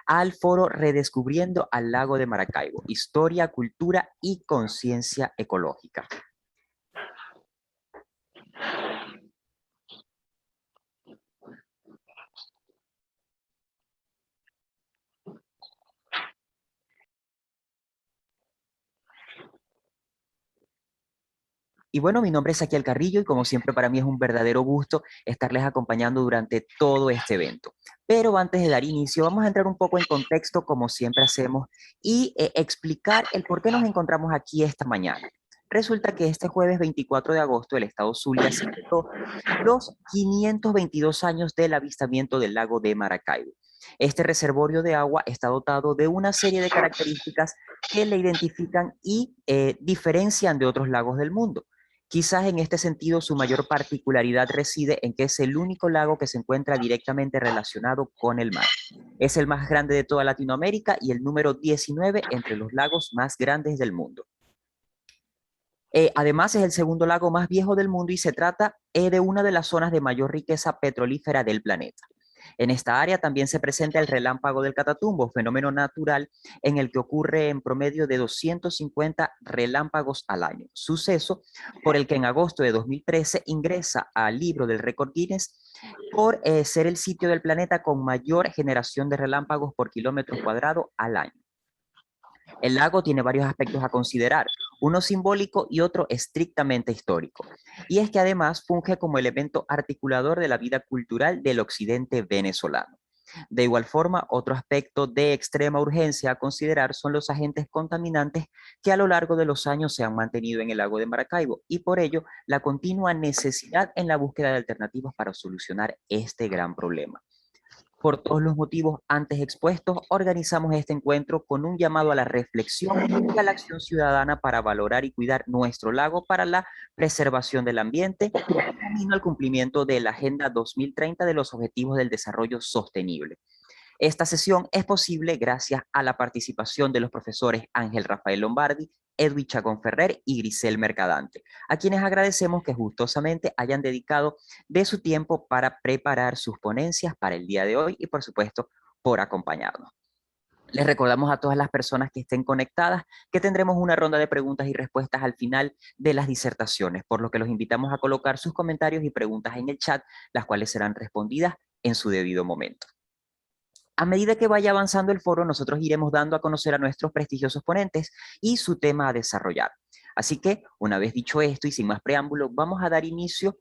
al foro Redescubriendo al Lago de Maracaibo, Historia, Cultura y Conciencia Ecológica. Y bueno, mi nombre es Saquiel Carrillo y como siempre para mí es un verdadero gusto estarles acompañando durante todo este evento. Pero antes de dar inicio, vamos a entrar un poco en contexto como siempre hacemos y explicar el por qué nos encontramos aquí esta mañana. Resulta que este jueves 24 de agosto el estado Zulia celebró los 522 años del avistamiento del lago de Maracaibo. Este reservorio de agua está dotado de una serie de características que le identifican y diferencian de otros lagos del mundo. Quizás en este sentido su mayor particularidad reside en que es el único lago que se encuentra directamente relacionado con el mar. Es el más grande de toda Latinoamérica y el número 19 entre los lagos más grandes del mundo. Además es el segundo lago más viejo del mundo y se trata de una de las zonas de mayor riqueza petrolífera del planeta. En esta área también se presenta el relámpago del Catatumbo, fenómeno natural en el que ocurre en promedio de 250 relámpagos al año, suceso por el que en agosto de 2013 ingresa al libro del récord Guinness por ser el sitio del planeta con mayor generación de relámpagos por kilómetro cuadrado al año. El lago tiene varios aspectos a considerar, uno simbólico y otro estrictamente histórico. Y es que además funge como elemento articulador de la vida cultural del occidente venezolano. De igual forma, otro aspecto de extrema urgencia a considerar son los agentes contaminantes que a lo largo de los años se han mantenido en el lago de Maracaibo y por ello la continua necesidad en la búsqueda de alternativas para solucionar este gran problema. Por todos los motivos antes expuestos, organizamos este encuentro con un llamado a la reflexión y a la acción ciudadana para valorar y cuidar nuestro lago para la preservación del ambiente y camino al cumplimiento de la Agenda 2030 de los Objetivos del Desarrollo Sostenible. Esta sesión es posible gracias a la participación de los profesores Ángel Rafael Lombardi, Edwin Chacón Ferrer y Grisel Mercadante, a quienes agradecemos que gustosamente hayan dedicado de su tiempo para preparar sus ponencias para el día de hoy y por supuesto por acompañarnos. Les recordamos a todas las personas que estén conectadas que tendremos una ronda de preguntas y respuestas al final de las disertaciones, por lo que los invitamos a colocar sus comentarios y preguntas en el chat, las cuales serán respondidas en su debido momento. A medida que vaya avanzando el foro, nosotros iremos dando a conocer a nuestros prestigiosos ponentes y su tema a desarrollar. Así que, una vez dicho esto y sin más preámbulo, vamos a dar inicio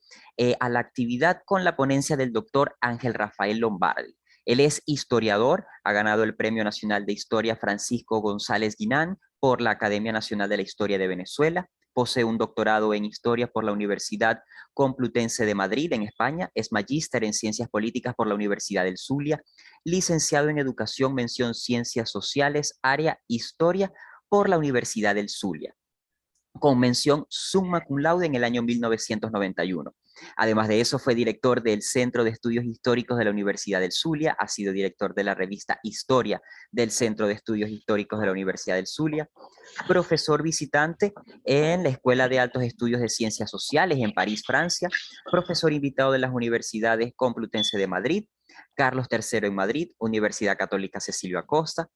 a la actividad con la ponencia del doctor Ángel Rafael Lombardi. Él es historiador, ha ganado el Premio Nacional de Historia Francisco González Guinán por la Academia Nacional de la Historia de Venezuela, posee un doctorado en Historia por la Universidad Complutense de Madrid, en España, es magíster en Ciencias Políticas por la Universidad del Zulia, licenciado en Educación, mención Ciencias Sociales, área Historia por la Universidad del Zulia, con mención summa cum laude en el año 1991. Además de eso, fue director del Centro de Estudios Históricos de la Universidad del Zulia, ha sido director de la revista Historia del Centro de Estudios Históricos de la Universidad del Zulia, profesor visitante en la Escuela de Altos Estudios de Ciencias Sociales en París, Francia, profesor invitado de las Universidades Complutense de Madrid, Carlos III en Madrid, Universidad Católica Cecilio Acosta,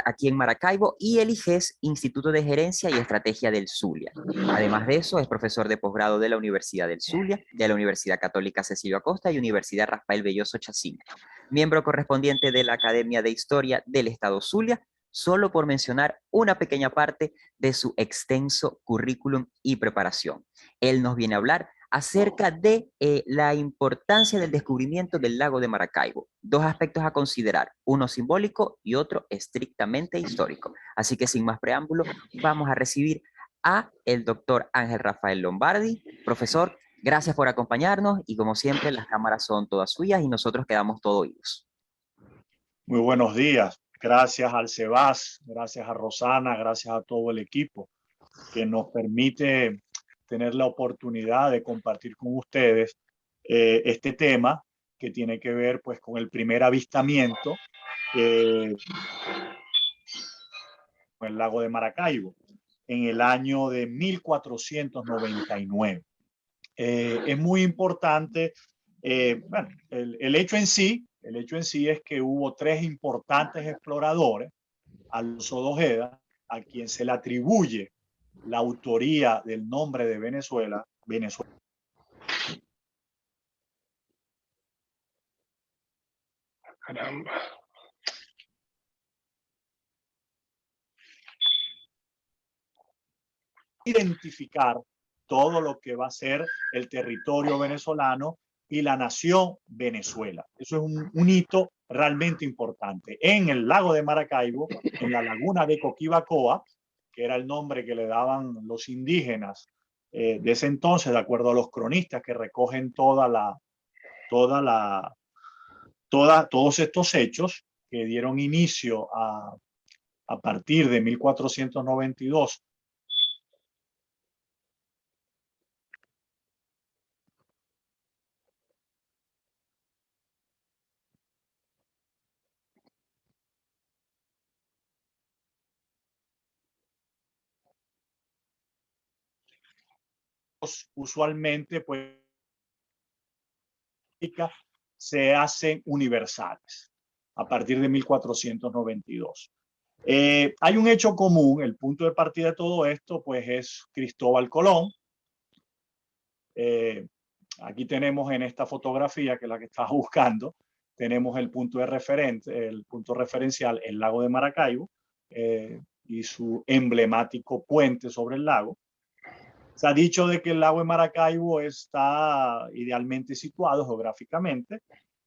aquí en Maracaibo, y el IGES, Instituto de Gerencia y Estrategia del Zulia. Además de eso, es profesor de posgrado de la Universidad del Zulia, de la Universidad Católica Cecilio Acosta y Universidad Rafael Belloso Chacín. Miembro correspondiente de la Academia de Historia del Estado Zulia, solo por mencionar una pequeña parte de su extenso currículum y preparación. Él nos viene a hablar acerca de la importancia del descubrimiento del lago de Maracaibo. Dos aspectos a considerar, uno simbólico y otro estrictamente histórico. Así que sin más preámbulo, vamos a recibir a el doctor Ángel Rafael Lombardi. Profesor, gracias por acompañarnos y como siempre las cámaras son todas suyas y nosotros quedamos todos oídos. Muy buenos días. Gracias al Sebas, gracias a Rosana, gracias a todo el equipo que nos permite tener la oportunidad de compartir con ustedes este tema que tiene que ver pues con el primer avistamiento en el lago de Maracaibo en el año de 1499. Es muy importante, bueno, el hecho en sí El hecho en sí es que hubo tres importantes exploradores, Alonso de Ojeda, a quien se le atribuye la autoría del nombre de Venezuela. Caramba. Identificar todo lo que va a ser el territorio venezolano y la nación Venezuela. Eso es un hito realmente importante. En el lago de Maracaibo, en la laguna de Coquibacoa, que era el nombre que le daban los indígenas de ese entonces, de acuerdo a los cronistas que recogen todos estos hechos que dieron inicio a partir de 1492 usualmente pues se hacen universales a partir de 1492. Hay un hecho común, el punto de partida de todo esto pues es Cristóbal Colón. Aquí tenemos en esta fotografía, que es la que estaba buscando, tenemos el punto de el punto referencial, el lago de Maracaibo, y su emblemático puente sobre el lago. Se ha dicho de que el lago de Maracaibo está idealmente situado geográficamente,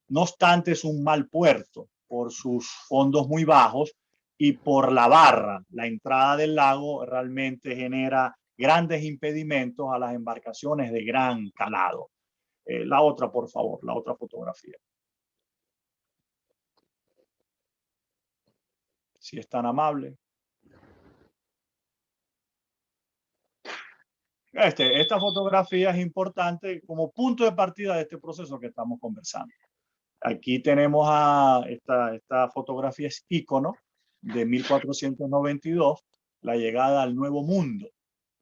no obstante es un mal puerto por sus fondos muy bajos y por la barra. La entrada del lago realmente genera grandes impedimentos a las embarcaciones de gran calado. La otra, por favor, la otra fotografía. Si es tan amable. Esta fotografía es importante como punto de partida de este proceso que estamos conversando. Aquí tenemos esta fotografía es ícono de 1492, la llegada al Nuevo Mundo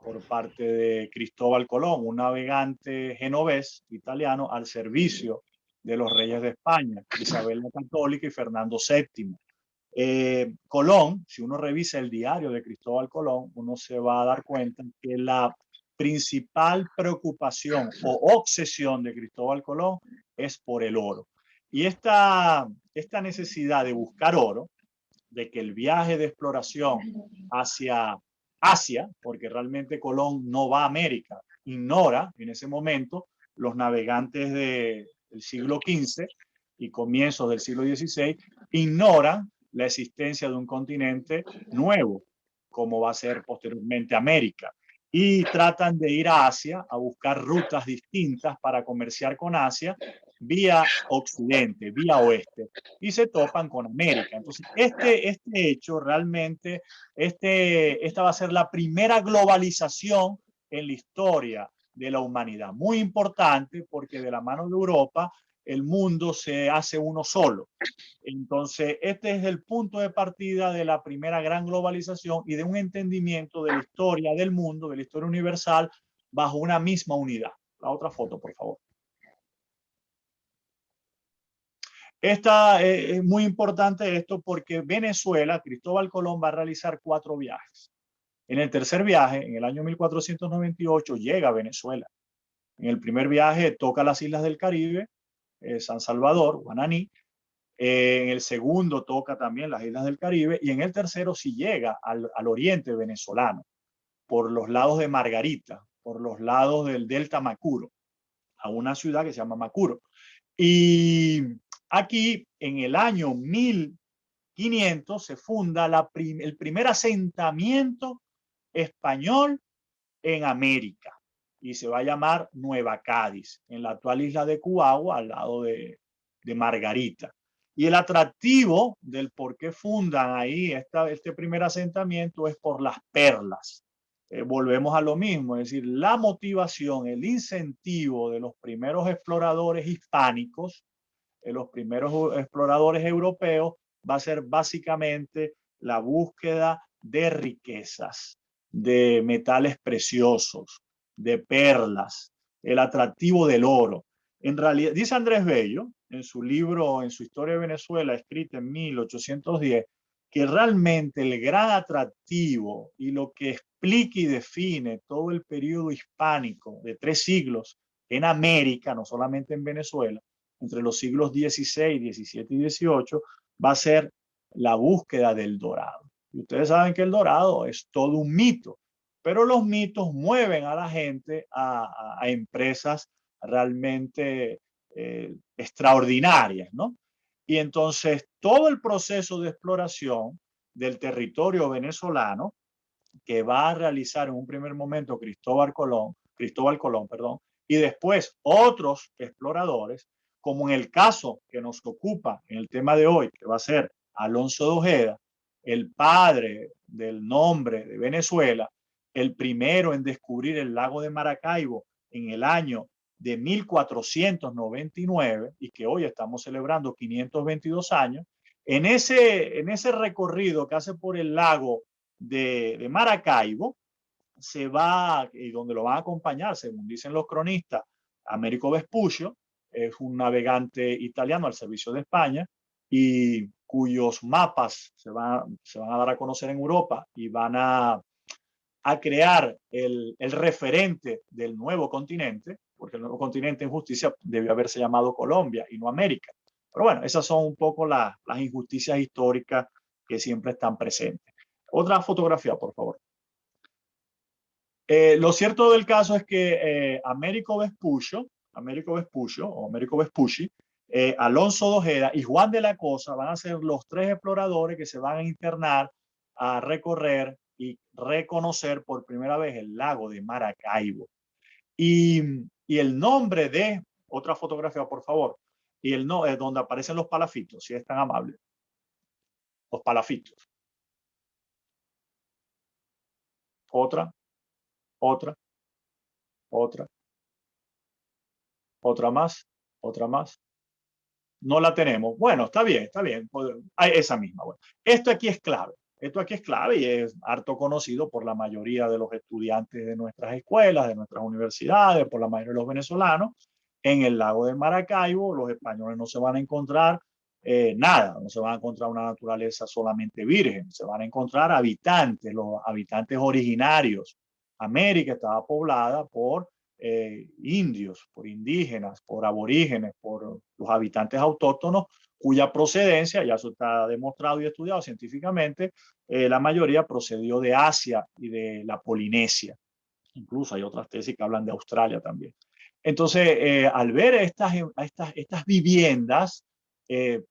por parte de Cristóbal Colón, un navegante genovés italiano al servicio de los reyes de España, Isabel la Católica y Fernando VII. Colón, si uno revisa el diario de Cristóbal Colón, uno se va a dar cuenta que la principal preocupación o obsesión de Cristóbal Colón es por el oro. Y esta necesidad de buscar oro, de que el viaje de exploración hacia Asia, porque realmente Colón no va a América, ignora en ese momento los navegantes del siglo XV y comienzos del siglo XVI, ignoran la existencia de un continente nuevo, como va a ser posteriormente América, y tratan de ir a Asia a buscar rutas distintas para comerciar con Asia vía occidente, vía oeste, y se topan con América. Entonces, este hecho realmente, esta va a ser la primera globalización en la historia de la humanidad. Muy importante porque de la mano de Europa el mundo se hace uno solo. Entonces, este es el punto de partida de la primera gran globalización y de un entendimiento de la historia del mundo, de la historia universal, bajo una misma unidad. La otra foto, por favor. Es muy importante esto porque Venezuela, Cristóbal Colón va a realizar 4 viajes. En el tercer viaje, en el año 1498, llega a Venezuela. En el primer viaje toca las islas del Caribe, San Salvador, Guananí. En el segundo toca también las islas del Caribe y en el tercero sí llega al oriente venezolano, por los lados de Margarita, por los lados del Delta Macuro, a una ciudad que se llama Macuro. Y aquí, en el año 1500, se funda el primer asentamiento español en América y se va a llamar Nueva Cádiz, en la actual isla de Cuauhua, al lado de Margarita. Y el atractivo del por qué fundan ahí este primer asentamiento es por las perlas. Volvemos a lo mismo, es decir, la motivación, el incentivo de los primeros exploradores hispánicos, los primeros exploradores europeos, va a ser básicamente la búsqueda de riquezas, de metales preciosos, de perlas, el atractivo del oro. En realidad, dice Andrés Bello, en su libro, en su historia de Venezuela, escrita en 1810, que realmente el gran atractivo y lo que explica y define todo el periodo hispánico de 3 siglos en América, no solamente en Venezuela, entre los siglos XVI, XVII y XVIII, va a ser la búsqueda del dorado. Y ustedes saben que el dorado es todo un mito, pero los mitos mueven a la gente a empresas realmente extraordinarias, ¿no? Y entonces todo el proceso de exploración del territorio venezolano que va a realizar en un primer momento Cristóbal Colón, perdón, y después otros exploradores, como en el caso que nos ocupa en el tema de hoy, que va a ser Alonso de Ojeda, el padre del nombre de Venezuela, el primero en descubrir el lago de Maracaibo en el año de 1499 y que hoy estamos celebrando 522 años, en ese recorrido que hace por el lago de Maracaibo, se va, y donde lo van a acompañar, según dicen los cronistas, Américo Vespuccio, es un navegante italiano al servicio de España y cuyos mapas se van a dar a conocer en Europa y van a crear el referente del nuevo continente, porque el nuevo continente en justicia debió haberse llamado Colombia y no América. Pero bueno, esas son un poco las injusticias históricas que siempre están presentes. Otra fotografía, por favor. Lo cierto del caso es que Américo Vespuccio o Américo Vespucci, Alonso de Ojeda y Juan de la Cosa van a ser los 3 exploradores que se van a internar a recorrer y reconocer por primera vez el lago de Maracaibo. Y el nombre de, otra fotografía por favor, y el no, es donde aparecen los palafitos, si es tan amable. Los palafitos. Otra, otra, otra, otra más. No la tenemos. Bueno, está bien, está bien. Esa misma. Bueno. Esto aquí es clave. Esto aquí es clave y es harto conocido por la mayoría de los estudiantes de nuestras escuelas, de nuestras universidades, por la mayoría de los venezolanos. En el lago de Maracaibo, los españoles no se van a encontrar nada, no se van a encontrar una naturaleza solamente virgen, se van a encontrar habitantes, los habitantes originarios. América estaba poblada por indios, por indígenas, por aborígenes, por los habitantes autóctonos, cuya procedencia, ya eso está demostrado y estudiado científicamente, la mayoría procedió de Asia y de la Polinesia. Incluso hay otras tesis que hablan de Australia también. Entonces, al ver estas viviendas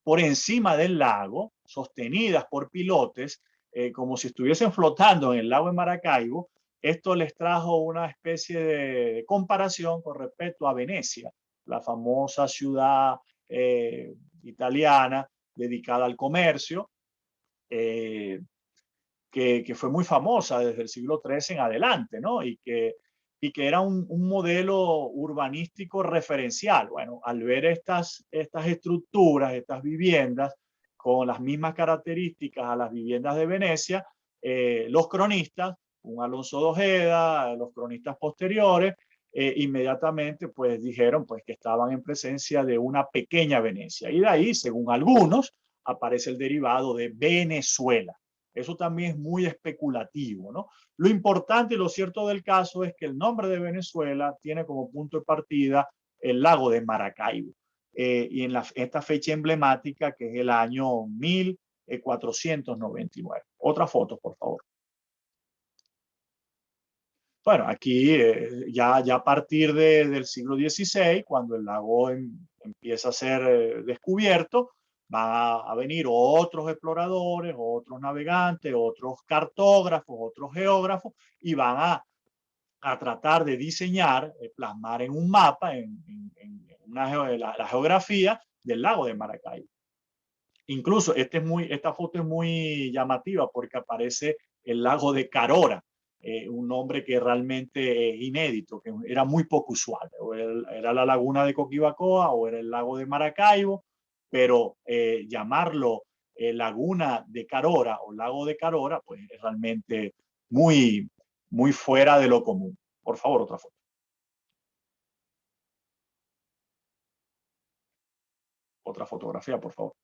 por encima del lago, sostenidas por pilotes, como si estuviesen flotando en el lago de Maracaibo, esto les trajo una especie de comparación con respecto a Venecia, la famosa ciudad italiana dedicada al comercio, que fue muy famosa desde el siglo XIII en adelante, ¿no? Y que era un modelo urbanístico referencial. Bueno, al ver estas estructuras, estas viviendas, con las mismas características a las viviendas de Venecia, los cronistas, un Alonso de Ojeda, los cronistas posteriores, inmediatamente pues dijeron pues que estaban en presencia de una pequeña Venecia. Y de ahí, según algunos, aparece el derivado de Venezuela. Eso también es muy especulativo, ¿no? Lo importante y lo cierto del caso es que el nombre de Venezuela tiene como punto de partida el lago de Maracaibo. Y en esta fecha emblemática que es el año 1499. Otra foto, por favor. Bueno, aquí ya a partir del siglo XVI, cuando el lago empieza a ser descubierto, van a venir otros exploradores, otros navegantes, otros cartógrafos, otros geógrafos, y van a tratar de diseñar, plasmar en un mapa, en la geografía del lago de Maracaibo. Incluso esta foto es muy llamativa porque aparece el lago de Carora, un nombre que realmente es inédito, que era muy poco usual. O era la laguna de Coquibacoa o era el lago de Maracaibo, pero llamarlo laguna de Carora o lago de Carora, pues es realmente muy, muy fuera de lo común. Por favor, otra foto. Otra fotografía, por favor.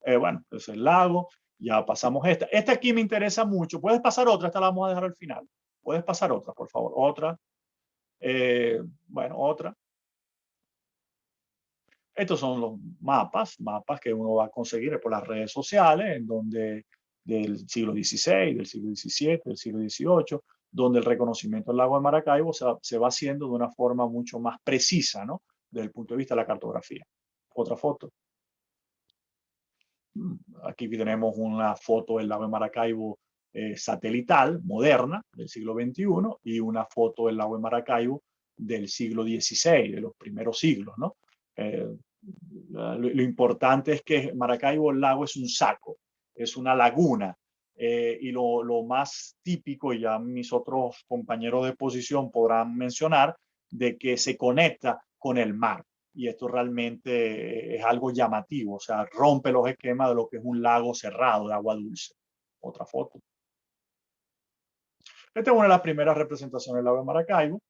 Bueno, es el lago. Ya pasamos esta. Esta aquí me interesa mucho. Puedes pasar otra, esta la vamos a dejar al final. Puedes pasar otra, por favor. Otra. Bueno, otra. Estos son los mapas que uno va a conseguir por las redes sociales, en donde del siglo XVI, del siglo XVII, del siglo XVIII, donde el reconocimiento del lago de Maracaibo se va haciendo de una forma mucho más precisa, ¿no? Desde el punto de vista de la cartografía. Otra foto. Aquí tenemos una foto del lago de Maracaibo satelital, moderna, del siglo XXI, y una foto del lago de Maracaibo del siglo XVI, de los primeros siglos, ¿no? Lo importante es que Maracaibo, el lago es un saco, es una laguna, y lo más típico, y ya mis otros compañeros de posición podrán mencionar, de que se conecta con el mar. Y esto realmente es algo llamativo, o sea, rompe los esquemas de lo que es un lago cerrado de agua dulce. Otra foto. Esta es una de las primeras representaciones del lago de Maracaibo.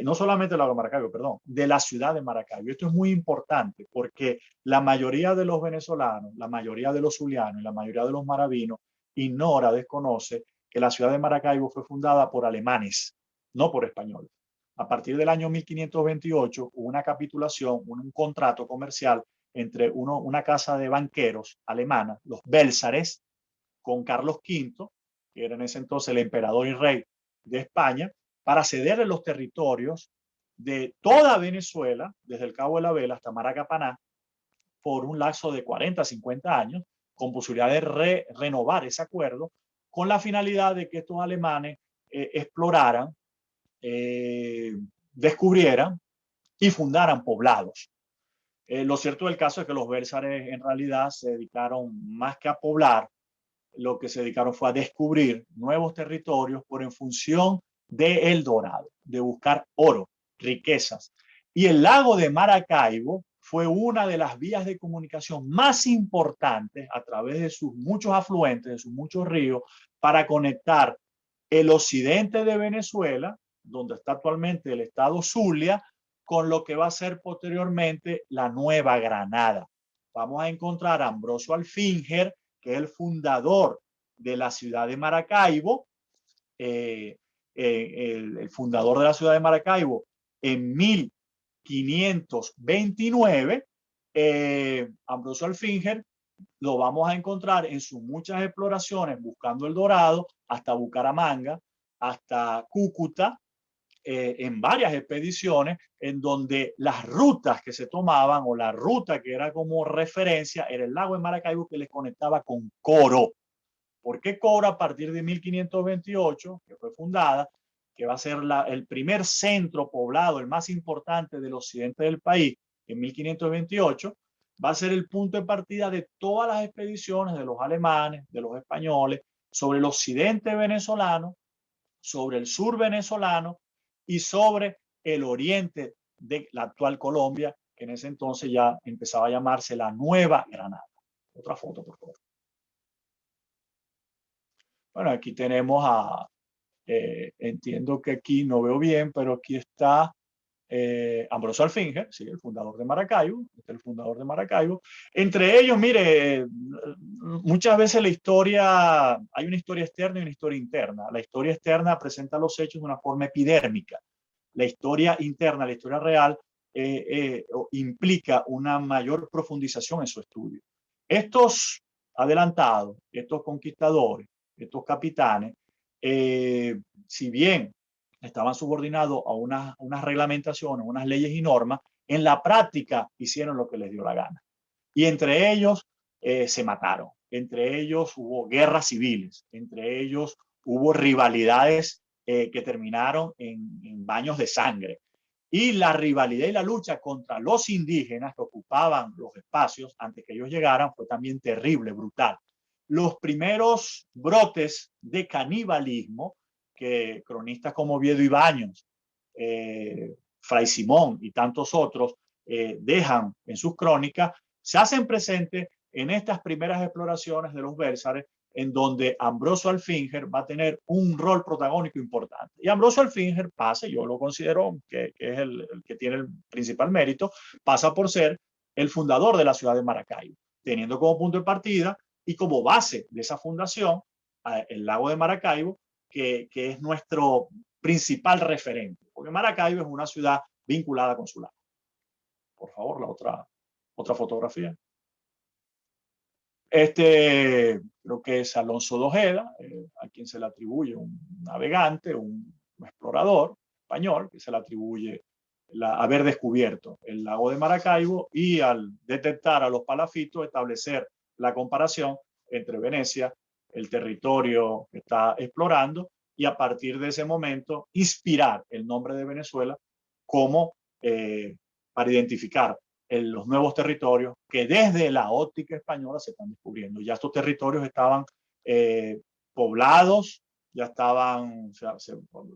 No solamente del lago de Maracaibo, perdón, de la ciudad de Maracaibo. Esto es muy importante porque la mayoría de los venezolanos, la mayoría de los zulianos y la mayoría de los maravinos ignora, desconoce que la ciudad de Maracaibo fue fundada por alemanes, no por españoles. A partir del año 1528 hubo una capitulación, un contrato comercial entre una casa de banqueros alemana, los Bélsares, con Carlos V, que era en ese entonces el emperador y rey de España, para cederle los territorios de toda Venezuela, desde el Cabo de la Vela hasta Maracapaná, por un lapso de 40 a 50 años, con posibilidad de renovar ese acuerdo, con la finalidad de que estos alemanes exploraran, descubrieran y fundaran poblados. Lo cierto del caso es que los bélsares en realidad se dedicaron más que a poblar, lo que se dedicaron fue a descubrir nuevos territorios por en función de El Dorado, de buscar oro, riquezas. Y el lago de Maracaibo fue una de las vías de comunicación más importantes a través de sus muchos afluentes, de sus muchos ríos, para conectar el occidente de Venezuela, donde está actualmente el estado Zulia, con lo que va a ser posteriormente la Nueva Granada. Vamos a encontrar a Ambrosio Alfinger, que es el fundador de la ciudad de Maracaibo, el fundador de la ciudad de Maracaibo en 1529, Ambrosio Alfinger, lo vamos a encontrar en sus muchas exploraciones buscando el Dorado, hasta Bucaramanga, hasta Cúcuta, en varias expediciones en donde las rutas que se tomaban o la ruta que era como referencia era el lago de Maracaibo, que les conectaba con Coro. ¿Por qué Coro? A partir de 1528, que fue fundada, que va a ser el primer centro poblado, el más importante del occidente del país, en 1528, va a ser el punto de partida de todas las expediciones de los alemanes, de los españoles, sobre el occidente venezolano, sobre el sur venezolano y sobre el oriente de la actual Colombia, que en ese entonces ya empezaba a llamarse la Nueva Granada. Otra foto, por favor. Bueno, aquí tenemos entiendo que aquí no veo bien, pero aquí está Ambrosio Alfinger, sí, el fundador de Maracaibo, el fundador de Maracaibo. Entre ellos, mire, muchas veces la historia, hay una historia externa y una historia interna. La historia externa presenta los hechos de una forma epidérmica. La historia interna, la historia real, implica una mayor profundización en su estudio. Estos adelantados, estos conquistadores, estos capitanes, si bien estaban subordinados a unas reglamentaciones, unas leyes y normas, en la práctica hicieron lo que les dio la gana. Y entre ellos se mataron, entre ellos hubo guerras civiles, entre ellos hubo rivalidades que terminaron en baños de sangre. Y la rivalidad y la lucha contra los indígenas que ocupaban los espacios antes que ellos llegaran fue también terrible, brutal. Los primeros brotes de canibalismo que cronistas como Oviedo Ibáñez, Fray Simón y tantos otros dejan en sus crónicas, se hacen presentes en estas primeras exploraciones de los bélsares, en donde Ambrosio Alfinger va a tener un rol protagónico importante. Y Ambrosio Alfinger pasa, yo lo considero que es el que tiene el principal mérito, pasa por ser el fundador de la ciudad de Maracaibo, teniendo como punto de partida y como base de esa fundación el lago de Maracaibo, que es nuestro principal referente, porque Maracaibo es una ciudad vinculada con su lago. Por favor, la otra fotografía. Creo que es Alonso de Ojeda, a quien se le atribuye un navegante, un explorador español, que se le atribuye haber descubierto el lago de Maracaibo y al detectar a los palafitos establecer la comparación entre Venecia, el territorio que está explorando, y a partir de ese momento inspirar el nombre de Venezuela como para identificar los nuevos territorios que desde la óptica española se están descubriendo. Ya estos territorios estaban poblados, ya estaban, o sea,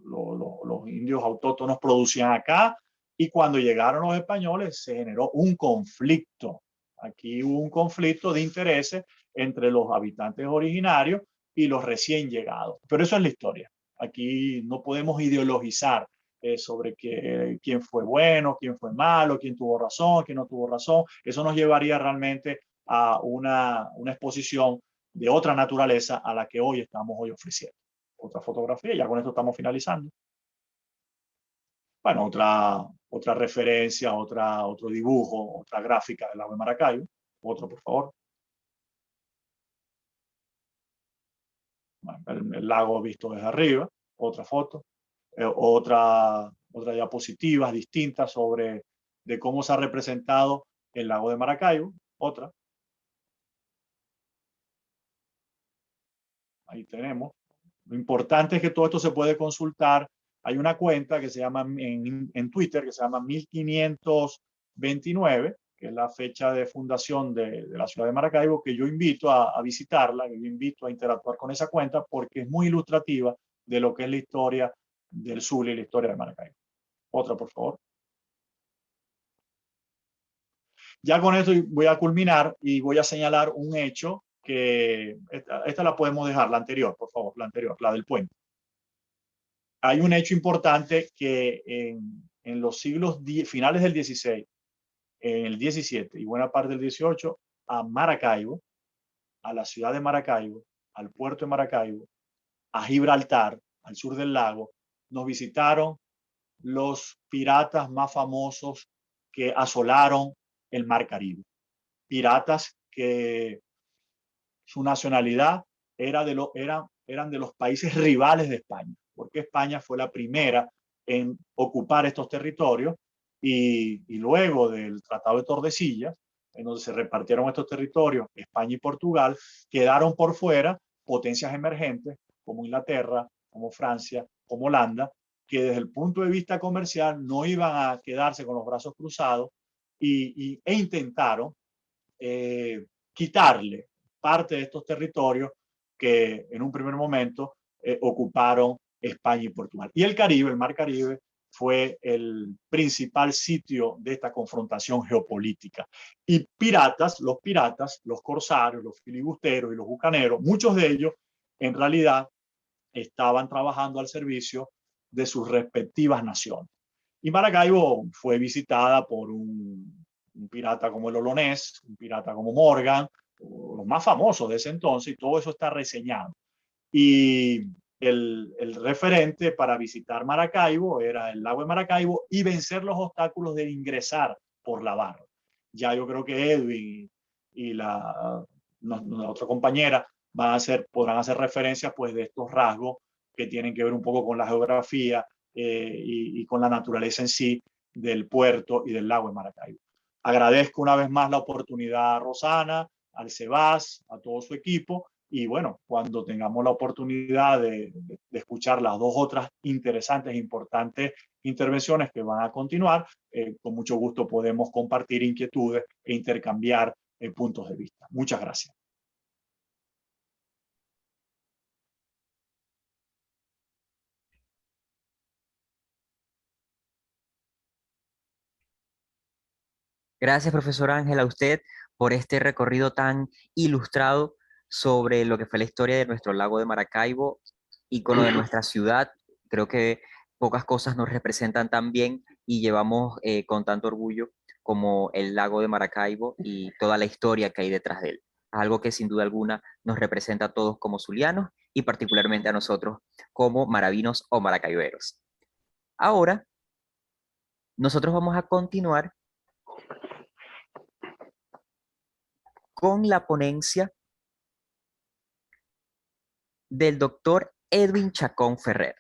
los indios autóctonos producían acá, y cuando llegaron los españoles se generó un conflicto. Aquí hubo un conflicto de intereses entre los habitantes originarios y los recién llegados. Pero eso es la historia. Aquí no podemos ideologizar sobre quién fue bueno, quién fue malo, quién tuvo razón, quién no tuvo razón. Eso nos llevaría realmente a una exposición de otra naturaleza a la que hoy estamos ofreciendo. Otra fotografía, ya con esto estamos finalizando. Bueno, otra referencia, otro dibujo, otra gráfica del lago de Maracaibo. Otro, por favor. Bueno, el lago visto desde arriba. Otra foto. Otra diapositivas distintas sobre de cómo se ha representado el lago de Maracaibo. Otra. Ahí tenemos. Lo importante es que todo esto se puede consultar. Hay una cuenta que se llama en Twitter que se llama 1529, que es la fecha de fundación de la ciudad de Maracaibo, que yo invito a visitarla, que yo invito a interactuar con esa cuenta porque es muy ilustrativa de lo que es la historia del Zulia y la historia de Maracaibo. Otra, por favor. Ya con esto voy a culminar y voy a señalar un hecho que esta la podemos dejar, la anterior, por favor, la anterior, la del puente. Hay un hecho importante que en los siglos finales del 16, en el 17 y buena parte del 18, a Maracaibo, a la ciudad de Maracaibo, al puerto de Maracaibo, a Gibraltar, al sur del lago, nos visitaron los piratas más famosos que asolaron el Mar Caribe. Piratas que su nacionalidad eran de los países rivales de España, porque España fue la primera en ocupar estos territorios y luego del Tratado de Tordesillas, en donde se repartieron estos territorios, España y Portugal, quedaron por fuera potencias emergentes como Inglaterra, como Francia, como Holanda, que desde el punto de vista comercial no iban a quedarse con los brazos cruzados e intentaron quitarle parte de estos territorios que en un primer momento ocuparon España y Portugal. Y el Caribe, el Mar Caribe, fue el principal sitio de esta confrontación geopolítica. Y los piratas, los corsarios, los filibusteros y los bucaneros, muchos de ellos en realidad estaban trabajando al servicio de sus respectivas naciones. Y Maracaibo fue visitada por un pirata como el Olonés, un pirata como Morgan, los más famosos de ese entonces, y todo eso está reseñado. Y el referente para visitar Maracaibo era el lago de Maracaibo y vencer los obstáculos de ingresar por la barra. Ya yo creo que Edwin y la otra compañera podrán hacer referencia pues, de estos rasgos que tienen que ver un poco con la geografía y con la naturaleza en sí del puerto y del lago de Maracaibo. Agradezco una vez más la oportunidad a Rosana, al Sebas, a todo su equipo. Y bueno, cuando tengamos la oportunidad de escuchar las dos otras interesantes e importantes intervenciones que van a continuar, con mucho gusto podemos compartir inquietudes e intercambiar puntos de vista. Muchas gracias. Gracias, profesor Ángel, a usted por este recorrido tan ilustrado sobre lo que fue la historia de nuestro lago de Maracaibo, ícono de nuestra ciudad. Creo que pocas cosas nos representan tan bien y llevamos con tanto orgullo como el lago de Maracaibo y toda la historia que hay detrás de él. Algo que sin duda alguna nos representa a todos como zulianos y particularmente a nosotros como maravinos o maracaiberos. Ahora, nosotros vamos a continuar con la ponencia del doctor Edwin Chacón Ferrer.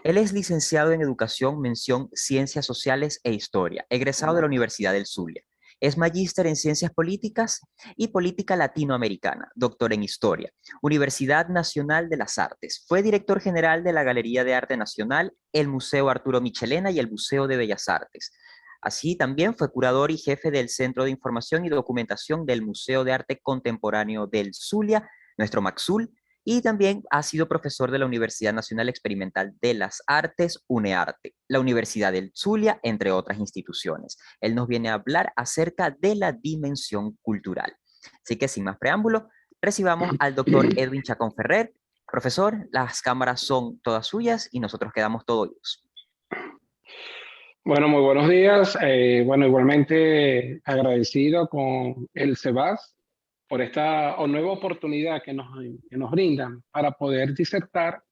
Él es licenciado en Educación, mención Ciencias Sociales e Historia, egresado de la Universidad del Zulia. Es magíster en Ciencias Políticas y Política Latinoamericana, doctor en Historia, Universidad Nacional de las Artes. Fue director general de la Galería de Arte Nacional, el Museo Arturo Michelena y el Museo de Bellas Artes. Así también fue curador y jefe del Centro de Información y Documentación del Museo de Arte Contemporáneo del Zulia, nuestro MAXUL, y también ha sido profesor de la Universidad Nacional Experimental de las Artes, UNEARTE, la Universidad del Zulia, entre otras instituciones. Él nos viene a hablar acerca de la dimensión cultural. Así que sin más preámbulo, recibamos al doctor Edwin Chacón Ferrer. Profesor, las cámaras son todas suyas y nosotros quedamos todos oídos. Bueno, muy buenos días. Bueno, igualmente agradecido con el CEBAS por esta nueva oportunidad que nos brindan para poder disertar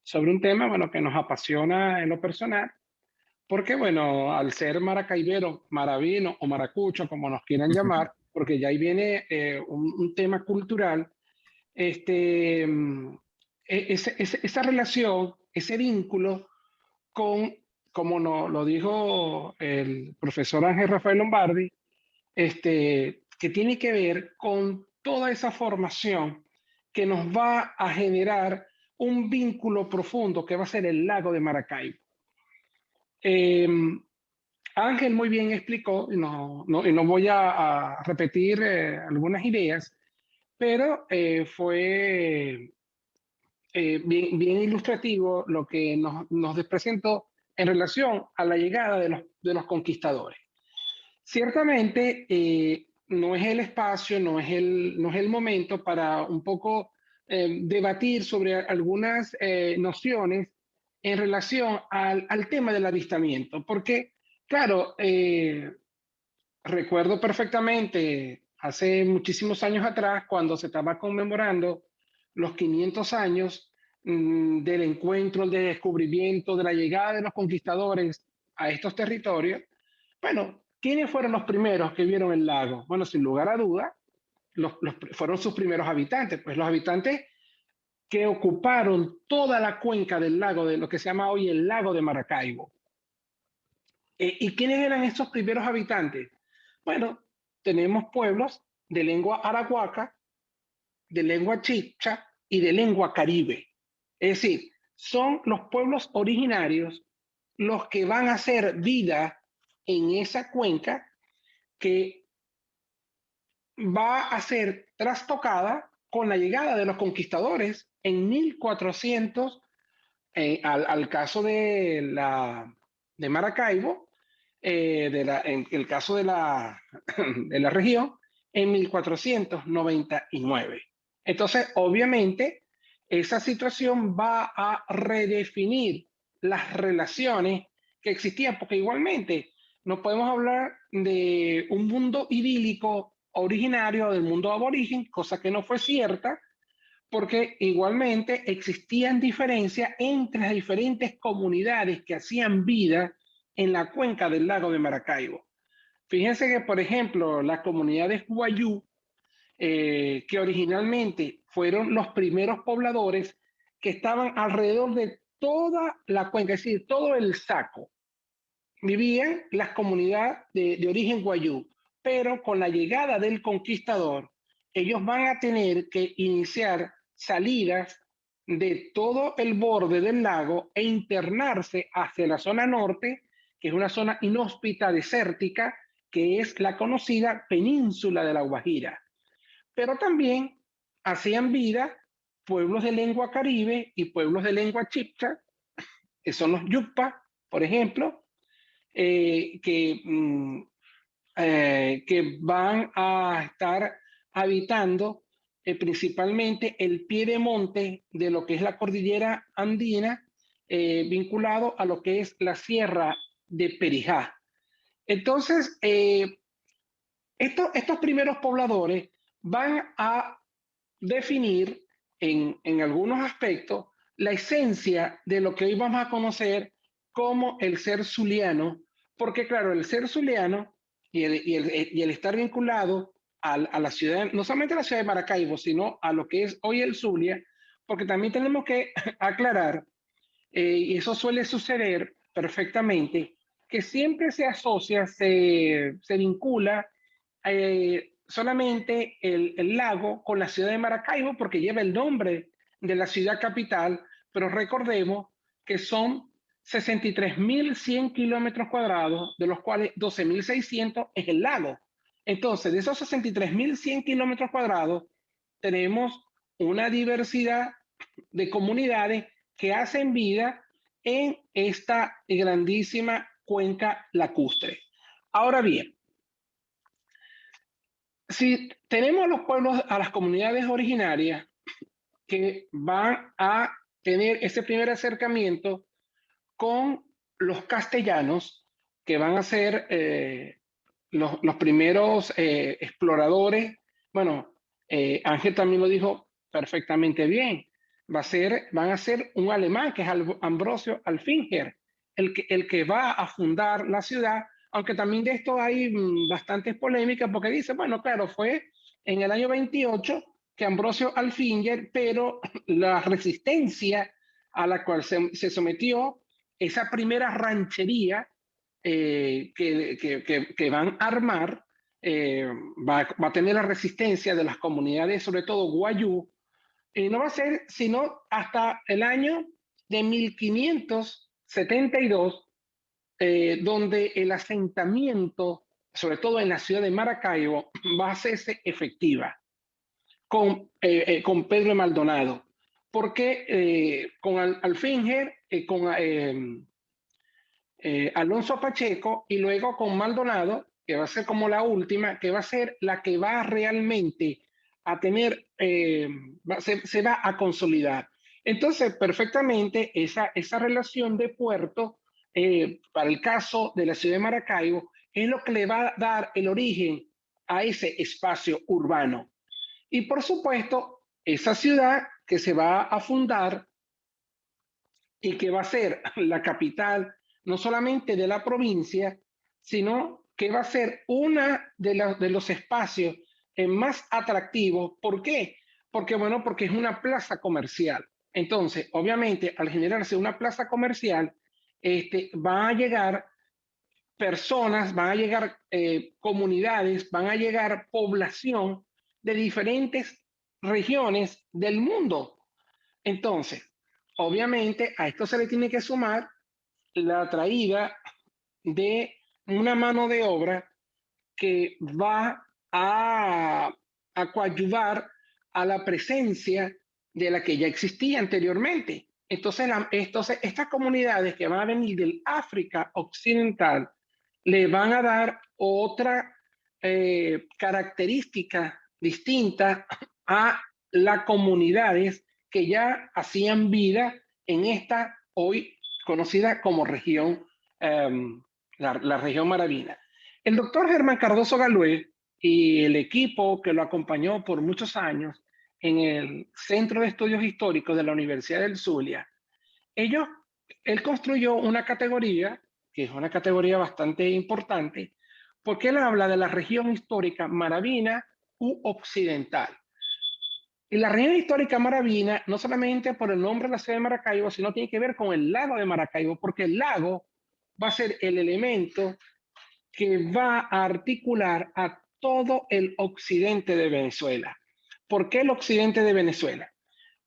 sobre un tema, bueno, que nos apasiona en lo personal, porque, bueno, al ser maracaibero, maravino o maracucho, como nos quieran llamar, porque ya ahí viene un tema cultural, esa relación, ese vínculo con, como lo dijo el profesor Ángel Rafael Lombardi, que tiene que ver con toda esa formación que nos va a generar un vínculo profundo que va a ser el lago de Maracaibo. Ángel muy bien explicó, y no voy a repetir algunas ideas, pero fue bien ilustrativo lo que nos presentó en relación a la llegada de los conquistadores. Ciertamente, no es el espacio, no es el momento para un poco debatir sobre algunas nociones en relación al tema del avistamiento, porque, claro, recuerdo perfectamente hace muchísimos años atrás, cuando se estaba conmemorando los 500 años del encuentro, del descubrimiento, de la llegada de los conquistadores a estos territorios. Bueno, ¿quiénes fueron los primeros que vieron el lago? Bueno, sin lugar a duda, fueron sus primeros habitantes, pues los habitantes que ocuparon toda la cuenca del lago, de lo que se llama hoy el lago de Maracaibo. ¿Y quiénes eran estos primeros habitantes? Bueno, tenemos pueblos de lengua arahuaca, de lengua chicha y de lengua caribe. Es decir, son los pueblos originarios los que van a hacer vida en esa cuenca que va a ser trastocada con la llegada de los conquistadores en 1400 al caso de Maracaibo, en el caso de la región, en 1499. Entonces, obviamente, esa situación va a redefinir las relaciones que existían, porque igualmente no podemos hablar de un mundo idílico originario del mundo aborigen, cosa que no fue cierta, porque igualmente existían diferencias entre las diferentes comunidades que hacían vida en la cuenca del lago de Maracaibo. Fíjense que, por ejemplo, las comunidades Guayú, que originalmente fueron los primeros pobladores que estaban alrededor de toda la cuenca, es decir, todo el Saco, vivían las comunidades de origen Guayú, pero con la llegada del conquistador, ellos van a tener que iniciar salidas de todo el borde del lago e internarse hacia la zona norte, que es una zona inhóspita, desértica, que es la conocida península de la Guajira. Pero también hacían vida pueblos de lengua caribe y pueblos de lengua chipcha, que son los yupa, por ejemplo, que van a estar habitando principalmente el pie de monte de lo que es la cordillera andina, vinculado a lo que es la sierra de Perijá. Entonces, Estos primeros pobladores van a definir en algunos aspectos la esencia de lo que hoy vamos a conocer como el ser zuliano, porque claro, el ser zuliano y el estar vinculado a la ciudad, no solamente a la ciudad de Maracaibo, sino a lo que es hoy el Zulia, porque también tenemos que aclarar, y eso suele suceder perfectamente, que siempre se asocia, se vincula solamente el lago con la ciudad de Maracaibo porque lleva el nombre de la ciudad capital, pero recordemos que son 63.100 kilómetros cuadrados, de los cuales 12.600 es el lago. Entonces, de esos 63.100 kilómetros cuadrados, tenemos una diversidad de comunidades que hacen vida en esta grandísima cuenca lacustre. Ahora bien, si tenemos a los pueblos, a las comunidades originarias que van a tener ese primer acercamiento con los castellanos, que van a ser los primeros exploradores. Bueno, Ángel también lo dijo perfectamente bien. Van a ser un alemán, que es Ambrosio Alfinger, el que va a fundar la ciudad, aunque también de esto hay bastantes polémicas, porque dice, bueno, claro, fue en el año 28 que Ambrosio Alfinger, pero la resistencia a la cual se sometió esa primera ranchería que van a armar, va a tener la resistencia de las comunidades, sobre todo guayú, y no va a ser sino hasta el año de 1572, donde el asentamiento, sobre todo en la ciudad de Maracaibo, va a hacerse efectiva con Pedro Maldonado, porque con Alfinger, con Alonso Pacheco y luego con Maldonado, que va a ser como la última, que va a ser la que va realmente a tener, se va a consolidar. Entonces, perfectamente, esa relación de puerto, para el caso de la ciudad de Maracaibo, es lo que le va a dar el origen a ese espacio urbano. Y por supuesto, esa ciudad que se va a fundar y que va a ser la capital no solamente de la provincia, sino que va a ser una de los espacios más atractivos. ¿Por qué? Porque, bueno, porque es una plaza comercial. Entonces, obviamente, al generarse una plaza comercial, van a llegar personas, van a llegar comunidades, van a llegar población de diferentes regiones del mundo. Entonces, obviamente, a esto se le tiene que sumar la traída de una mano de obra que va a coadyuvar a la presencia de la que ya existía anteriormente. Entonces, estas comunidades que van a venir del África Occidental le van a dar otra característica distinta a las comunidades que ya hacían vida en esta hoy conocida como región, la región maravina. El doctor Germán Cardoso Galué y el equipo que lo acompañó por muchos años en el Centro de Estudios Históricos de la Universidad del Zulia, él construyó una categoría, que es una categoría bastante importante, porque él habla de la región histórica maravina u occidental. Y la región histórica maravina, no solamente por el nombre de la ciudad de Maracaibo, sino tiene que ver con el lago de Maracaibo, porque el lago va a ser el elemento que va a articular a todo el occidente de Venezuela. ¿Por qué el occidente de Venezuela?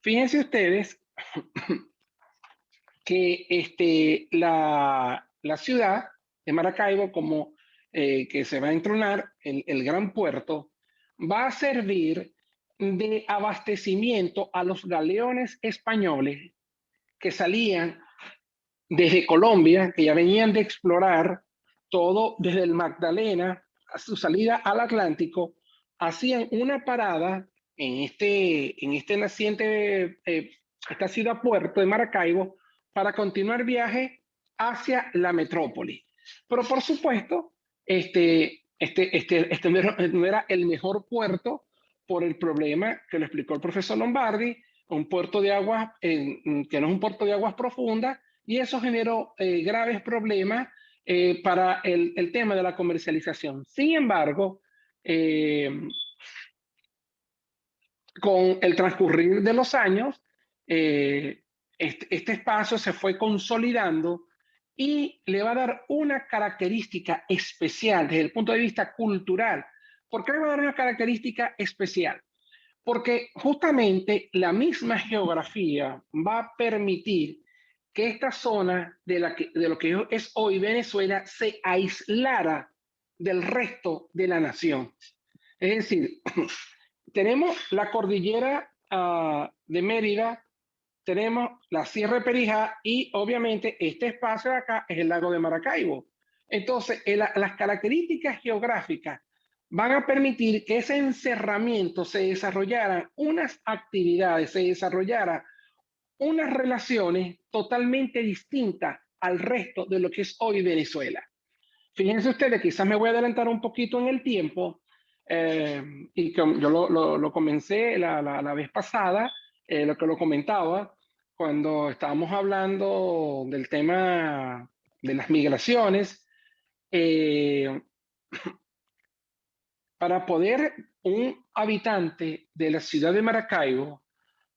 Fíjense ustedes que la ciudad de Maracaibo, como que se va a entronar el gran puerto, va a servir de abastecimiento a los galeones españoles que salían desde Colombia, que ya venían de explorar todo desde el Magdalena a su salida al Atlántico, hacían una parada en este naciente, esta ciudad puerto de Maracaibo, para continuar viaje hacia la metrópoli. Pero por supuesto, no era el mejor puerto por el problema que lo explicó el profesor Lombardi, un puerto de aguas, que no es un puerto de aguas profundas, y eso generó graves problemas para el tema de la comercialización. Sin embargo, con el transcurrir de los años, este espacio se fue consolidando y le va a dar una característica especial desde el punto de vista cultural. ¿Por qué le va a dar una característica especial? Porque justamente la misma geografía va a permitir que esta zona de lo que es hoy Venezuela se aislara del resto de la nación. Es decir, tenemos la cordillera de Mérida, tenemos la Sierra de Perijá y obviamente este espacio de acá es el lago de Maracaibo. Entonces, las características geográficas van a permitir que ese encerramiento se desarrollaran unas actividades, se desarrollaran unas relaciones totalmente distintas al resto de lo que es hoy Venezuela. Fíjense ustedes, quizás me voy a adelantar un poquito en el tiempo, y que yo lo comencé la vez pasada, lo que lo comentaba, cuando estábamos hablando del tema de las migraciones. Para poder un habitante de la ciudad de Maracaibo,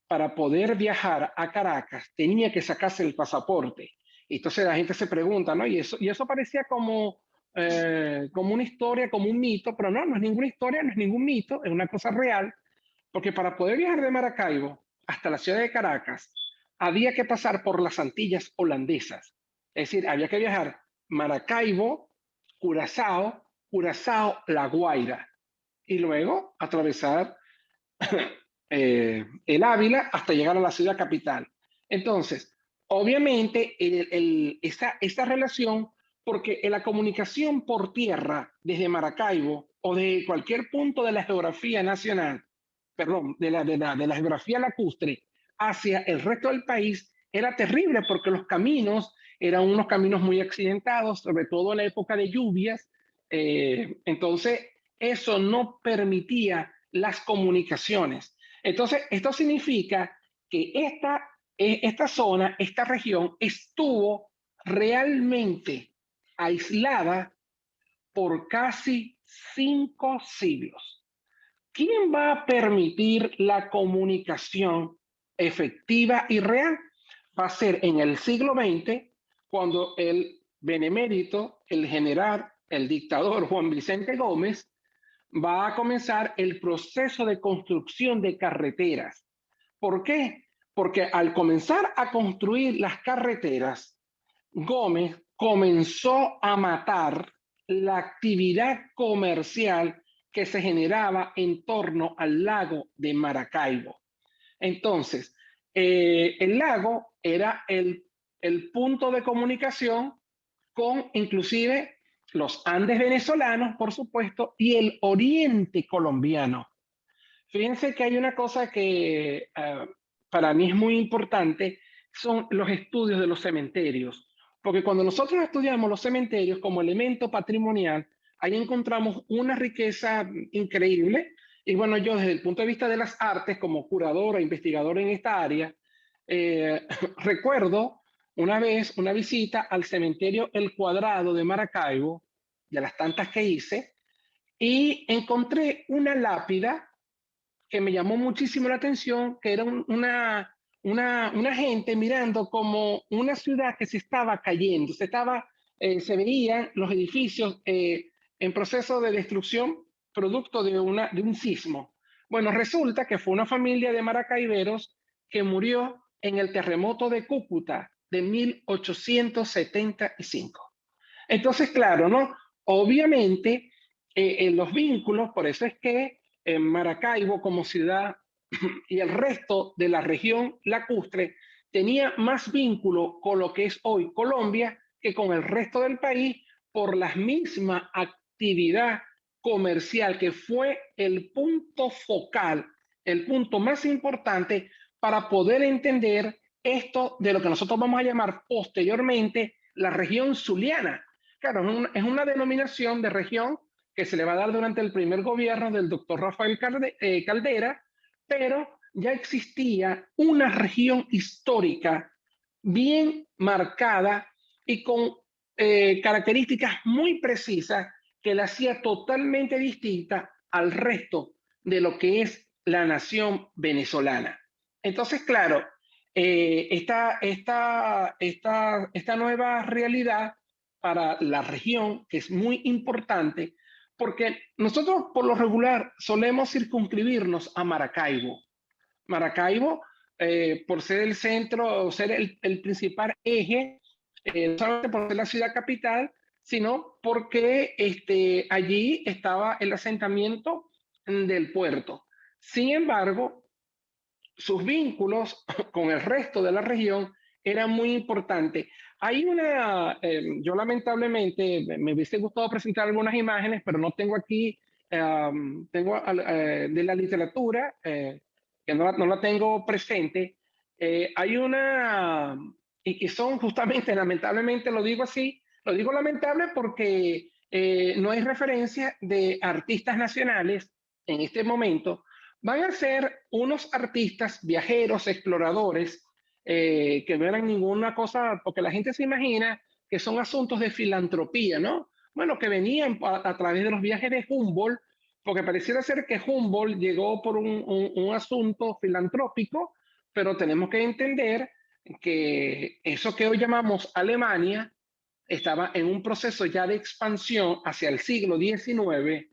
para poder viajar a Caracas, tenía que sacarse el pasaporte. Entonces la gente se pregunta, ¿no? Y eso parecía como una historia, como un mito, pero no es ninguna historia, no es ningún mito, es una cosa real, porque para poder viajar de Maracaibo hasta la ciudad de Caracas, había que pasar por las Antillas holandesas. Es decir, había que viajar Maracaibo, Curazao, La Guaira, y luego atravesar el Ávila hasta llegar a la ciudad capital. Entonces, obviamente, esta relación, porque en la comunicación por tierra desde Maracaibo o de cualquier punto de la geografía nacional, perdón, de la geografía lacustre hacia el resto del país, era terrible porque los caminos eran unos caminos muy accidentados, sobre todo en la época de lluvias. Entonces, eso no permitía las comunicaciones. Entonces, esto significa que esta zona, esta región, estuvo realmente aislada por casi 5 siglos. ¿Quién va a permitir la comunicación efectiva y real? Va a ser en el siglo XX, cuando el benemérito, el general, el dictador Juan Vicente Gómez, va a comenzar el proceso de construcción de carreteras. ¿Por qué? Porque al comenzar a construir las carreteras, Gómez comenzó a matar la actividad comercial que se generaba en torno al lago de Maracaibo. Entonces, el lago era el punto de comunicación con inclusive los Andes venezolanos, por supuesto, y el oriente colombiano. Fíjense que hay una cosa que para mí es muy importante, son los estudios de los cementerios. Porque cuando nosotros estudiamos los cementerios como elemento patrimonial, ahí encontramos una riqueza increíble. Y bueno, yo desde el punto de vista de las artes, como curador e investigador en esta área, recuerdo una vez una visita al cementerio El Cuadrado de Maracaibo, de las tantas que hice, y encontré una lápida que me llamó muchísimo la atención, que era una gente mirando como una ciudad que se estaba cayendo, se veían los edificios en proceso de destrucción producto de un sismo. Bueno, resulta que fue una familia de maracaiberos que murió en el terremoto de Cúcuta de 1875. Entonces, claro, ¿no? Obviamente, los vínculos, por eso es que en Maracaibo como ciudad y el resto de la región lacustre tenía más vínculo con lo que es hoy Colombia que con el resto del país por la misma actividad comercial que fue el punto focal, el punto más importante para poder entender esto de lo que nosotros vamos a llamar posteriormente la región zuliana. Claro, es una denominación de región que se le va a dar durante el primer gobierno del doctor Rafael Caldera, pero ya existía una región histórica bien marcada y con características muy precisas que la hacía totalmente distinta al resto de lo que es la nación venezolana. Entonces, claro, esta nueva realidad para la región, que es muy importante, porque nosotros por lo regular solemos circunscribirnos a Maracaibo. Maracaibo, por ser el centro, ser el principal eje, no solamente por ser la ciudad capital, sino porque allí estaba el asentamiento del puerto. Sin embargo, sus vínculos con el resto de la región eran muy importantes. Hay yo lamentablemente me hubiese gustado presentar algunas imágenes, pero no tengo aquí, tengo de la literatura, que no la tengo presente. Hay y son justamente, lamentablemente lo digo así, lo digo lamentable porque no hay referencia de artistas nacionales en este momento. Van a ser unos artistas, viajeros, exploradores, que no eran ninguna cosa, porque la gente se imagina que son asuntos de filantropía, ¿no? Bueno, que venían a través de los viajes de Humboldt, porque pareciera ser que Humboldt llegó por un asunto filantrópico, pero tenemos que entender que eso que hoy llamamos Alemania estaba en un proceso ya de expansión hacia el siglo XIX.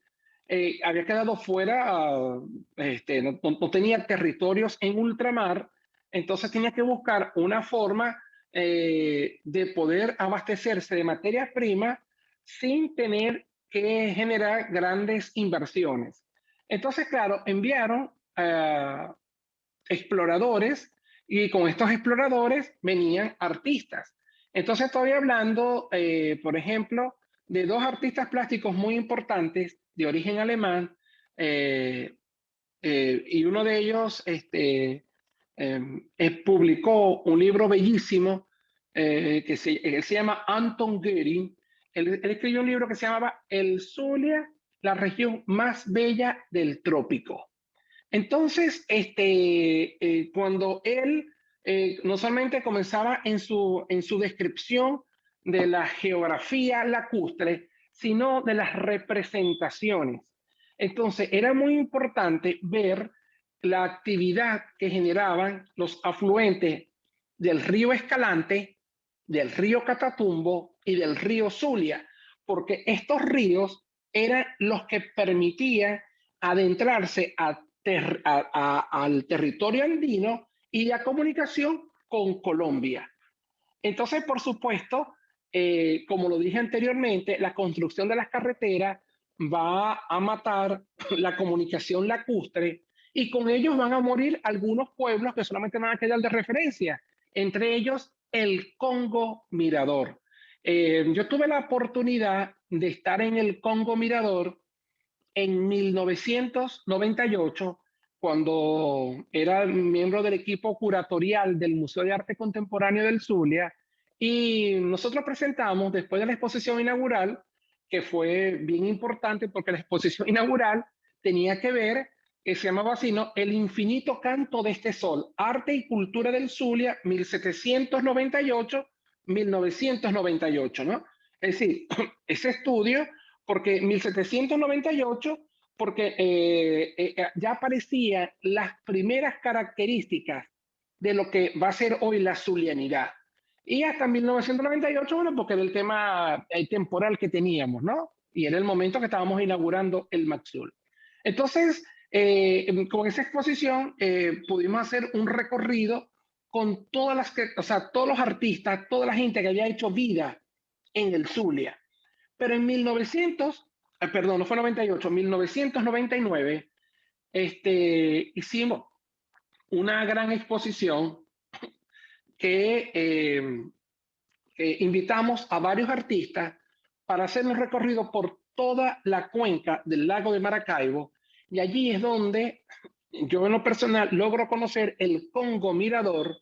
Había quedado fuera, no tenía territorios en ultramar, entonces tenía que buscar una forma de poder abastecerse de materias primas sin tener que generar grandes inversiones. Entonces, claro, enviaron exploradores y con estos exploradores venían artistas. Entonces estoy hablando, por ejemplo, de dos artistas plásticos muy importantes de origen alemán, y uno de ellos publicó un libro bellísimo que él se llama Anton Göring. Él escribió un libro que se llamaba El Zulia, la región más bella del trópico. Entonces, cuando él no solamente comenzaba en su descripción de la geografía lacustre, sino de las representaciones. Entonces, era muy importante ver la actividad que generaban los afluentes del río Escalante, del río Catatumbo y del río Zulia, porque estos ríos eran los que permitían adentrarse al territorio andino y a comunicación con Colombia. Entonces, por supuesto, como lo dije anteriormente, la construcción de las carreteras va a matar la comunicación lacustre y con ellos van a morir algunos pueblos que solamente van a quedar de referencia, entre ellos el Congo Mirador. Yo tuve la oportunidad de estar en el Congo Mirador en 1998, cuando era miembro del equipo curatorial del Museo de Arte Contemporáneo del Zulia, y nosotros presentamos, después de la exposición inaugural, que fue bien importante porque la exposición inaugural tenía que ver, que se llamaba así, ¿no? El infinito canto de este sol, arte y cultura del Zulia, 1798-1998, ¿no? Es decir, ese estudio porque 1798, porque ya aparecían las primeras características de lo que va a ser hoy la zulianidad. Y hasta 1998, bueno, porque era el tema temporal que teníamos, ¿no? Y era el momento que estábamos inaugurando el MACZUL. Entonces, con esa exposición pudimos hacer un recorrido con todos los artistas, toda la gente que había hecho vida en el Zulia. Pero en 1999, hicimos una gran exposición que invitamos a varios artistas para hacer un recorrido por toda la cuenca del lago de Maracaibo, y allí es donde yo en lo personal logro conocer el Congo Mirador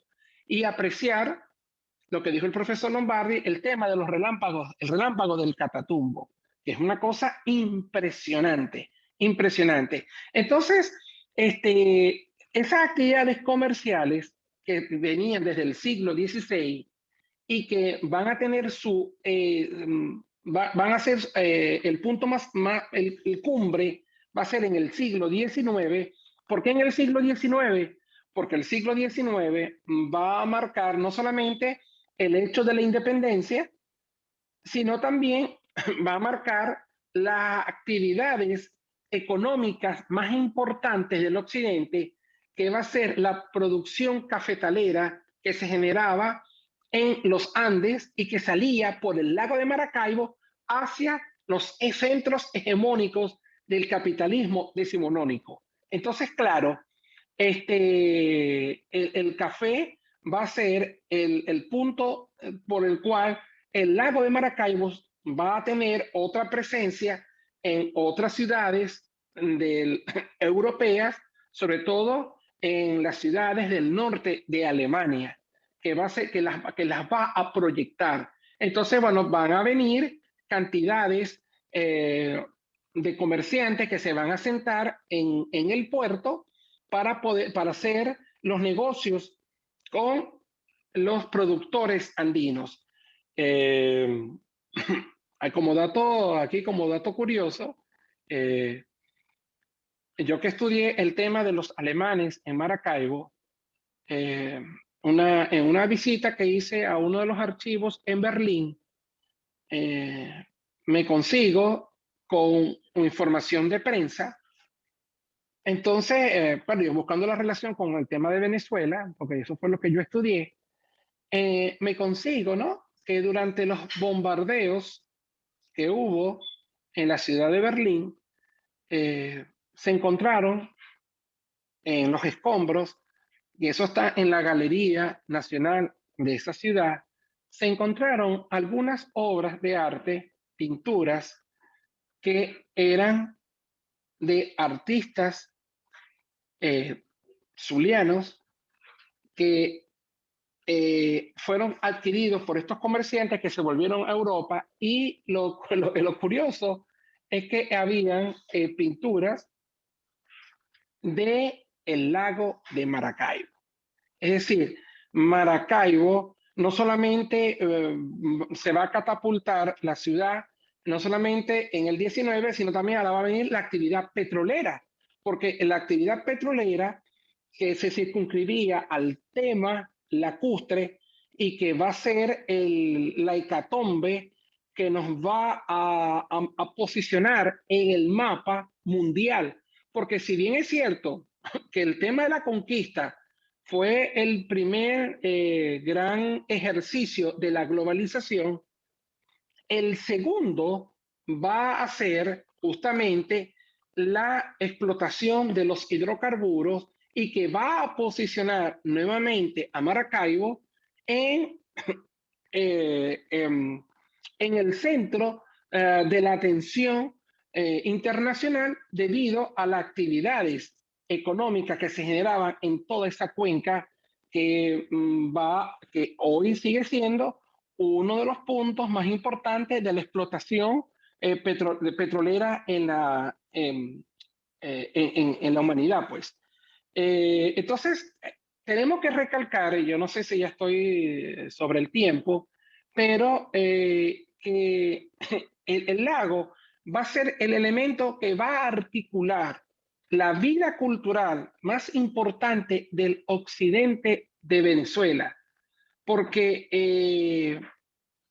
y apreciar lo que dijo el profesor Lombardi, el tema de los relámpagos, el relámpago del Catatumbo. que es una cosa impresionante, impresionante. Entonces, esas actividades comerciales que venían desde el siglo XVI y que van a tener van a ser el punto el cumbre va a ser en el siglo XIX. ¿Por qué en el siglo XIX? Porque el siglo XIX va a marcar no solamente el hecho de la independencia, sino también va a marcar las actividades económicas más importantes del occidente, que va a ser la producción cafetalera que se generaba en los Andes y que salía por el lago de Maracaibo hacia los centros hegemónicos del capitalismo decimonónico. Entonces, claro, el café va a ser el punto por el cual el lago de Maracaibo va a tener otra presencia en otras ciudades europeas, sobre todo en las ciudades del norte de Alemania, que las va a proyectar. Entonces, bueno, van a venir cantidades de comerciantes que se van a sentar en el puerto para hacer los negocios con los productores andinos. Como dato curioso, yo que estudié el tema de los alemanes en Maracaibo, en una visita que hice a uno de los archivos en Berlín, me consigo con información de prensa. Entonces, bueno, yo buscando la relación con el tema de Venezuela, porque eso fue lo que yo estudié, me consigo, ¿no? Que durante los bombardeos que hubo en la ciudad de Berlín, se encontraron en los escombros, y eso está en la Galería Nacional de esa ciudad, se encontraron algunas obras de arte, pinturas, que eran de artistas zulianos que fueron adquiridos por estos comerciantes que se volvieron a Europa, y lo curioso es que habían pinturas de el lago de Maracaibo. Es decir, Maracaibo no solamente se va a catapultar la ciudad, no solamente en el 19, sino también ahora va a venir la actividad petrolera, porque la actividad petrolera que se circunscribía al tema lacustre y que va a ser la hecatombe que nos va a posicionar en el mapa mundial. Porque si bien es cierto que el tema de la conquista fue el primer gran ejercicio de la globalización, el segundo va a ser justamente la explotación de los hidrocarburos, y que va a posicionar nuevamente a Maracaibo en el centro de la atención internacional, debido a las actividades económicas que se generaban en toda esa cuenca que hoy sigue siendo uno de los puntos más importantes de la explotación petrolera en la humanidad, pues. Entonces, tenemos que recalcar, y yo no sé si ya estoy sobre el tiempo, pero que el lago va a ser el elemento que va a articular la vida cultural más importante del occidente de Venezuela, porque,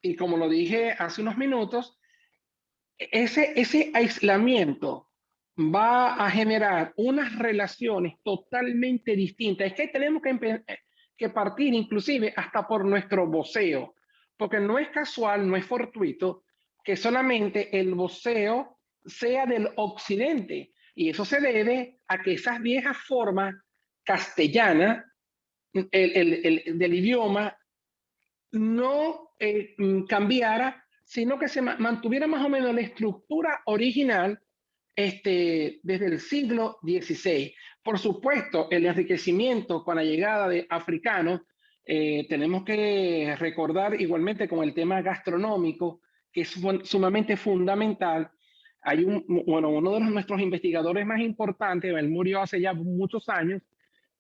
y como lo dije hace unos minutos, ese aislamiento va a generar unas relaciones totalmente distintas. Es que tenemos que partir inclusive hasta por nuestro voceo, porque no es casual, no es fortuito que solamente el voceo sea del occidente, y eso se debe a que esas viejas formas castellanas del idioma no cambiara, sino que se mantuviera más o menos la estructura original desde el siglo XVI. Por supuesto, el enriquecimiento con la llegada de africanos, tenemos que recordar igualmente con el tema gastronómico, que es sumamente fundamental. Hay uno de nuestros investigadores más importantes, él murió hace ya muchos años,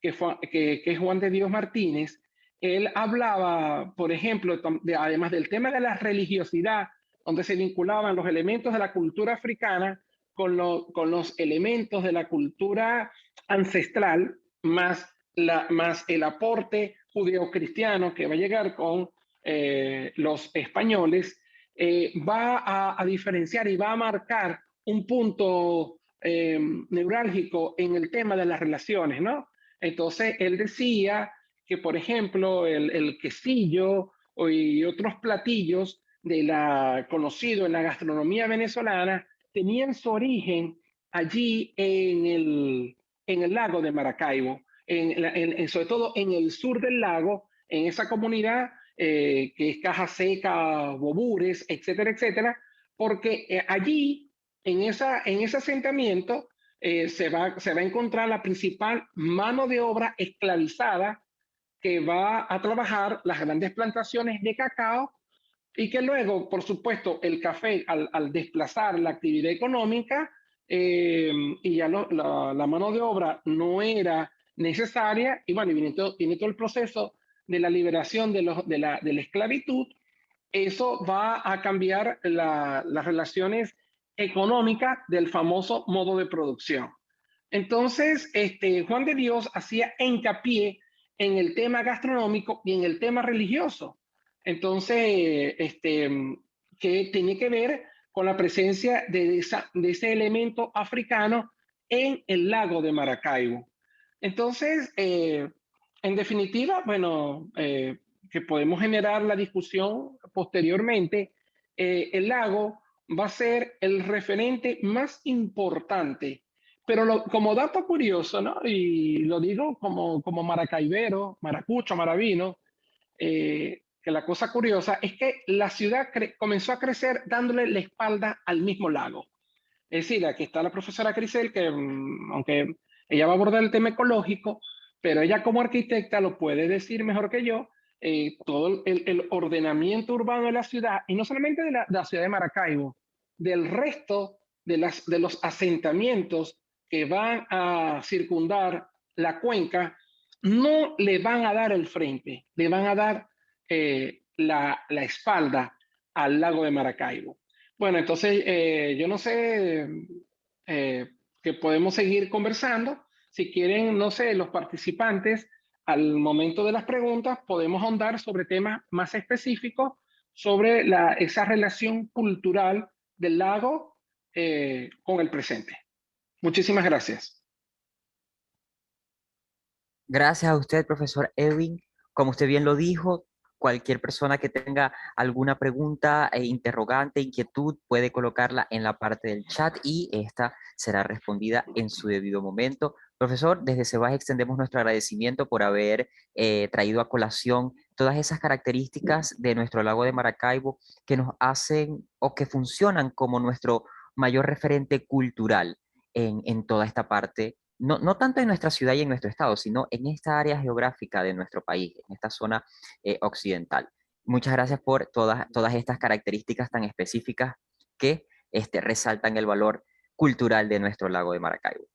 que es Juan de Dios Martínez. Él hablaba, por ejemplo, además del tema de la religiosidad, donde se vinculaban los elementos de la cultura africana con los elementos de la cultura ancestral, más el aporte judeocristiano que va a llegar con los españoles, va a diferenciar y va a marcar un punto neurálgico en el tema de las relaciones, ¿no? Entonces, él decía que, por ejemplo, el quesillo y otros platillos conocido en la gastronomía venezolana tenían su origen allí en el lago de Maracaibo, sobre todo en el sur del lago, en esa comunidad que es Caja Seca, Bobures, etcétera, etcétera, porque allí, en ese asentamiento, se va a encontrar la principal mano de obra esclavizada que va a trabajar las grandes plantaciones de cacao y que luego, por supuesto, el café, al desplazar la actividad económica y ya la mano de obra no era necesaria, y bueno, viene todo el proceso de la liberación de la esclavitud, eso va a cambiar las relaciones económicas del famoso modo de producción. Entonces, Juan de Dios hacía hincapié en el tema gastronómico y en el tema religioso. Entonces, que tiene que ver con la presencia de ese elemento africano en el lago de Maracaibo. Entonces, en definitiva, bueno, que podemos generar la discusión posteriormente, el lago va a ser el referente más importante. Pero como dato curioso, ¿no? Y lo digo como maracaibero, maracucho, maravino, que la cosa curiosa es que la ciudad comenzó a crecer dándole la espalda al mismo lago. Es decir, aquí está la profesora Crisel, que aunque ella va a abordar el tema ecológico, pero ella como arquitecta lo puede decir mejor que yo, todo el ordenamiento urbano de la ciudad, y no solamente de la ciudad de Maracaibo, del resto de los asentamientos que van a circundar la cuenca, no le van a dar el frente, le van a dar la espalda al lago de Maracaibo. Bueno, entonces yo no sé que podemos seguir conversando. Si quieren, no sé, los participantes, al momento de las preguntas, podemos ahondar sobre temas más específicos sobre esa relación cultural del lago con el presente. Muchísimas gracias. Gracias a usted, profesor Edwin. Como usted bien lo dijo, cualquier persona que tenga alguna pregunta, interrogante, inquietud, puede colocarla en la parte del chat y esta será respondida en su debido momento. Profesor, desde Cebas extendemos nuestro agradecimiento por haber traído a colación todas esas características de nuestro lago de Maracaibo que nos hacen o que funcionan como nuestro mayor referente cultural en toda esta parte, no tanto en nuestra ciudad y en nuestro estado, sino en esta área geográfica de nuestro país, en esta zona occidental. Muchas gracias por todas estas características tan específicas que resaltan el valor cultural de nuestro lago de Maracaibo.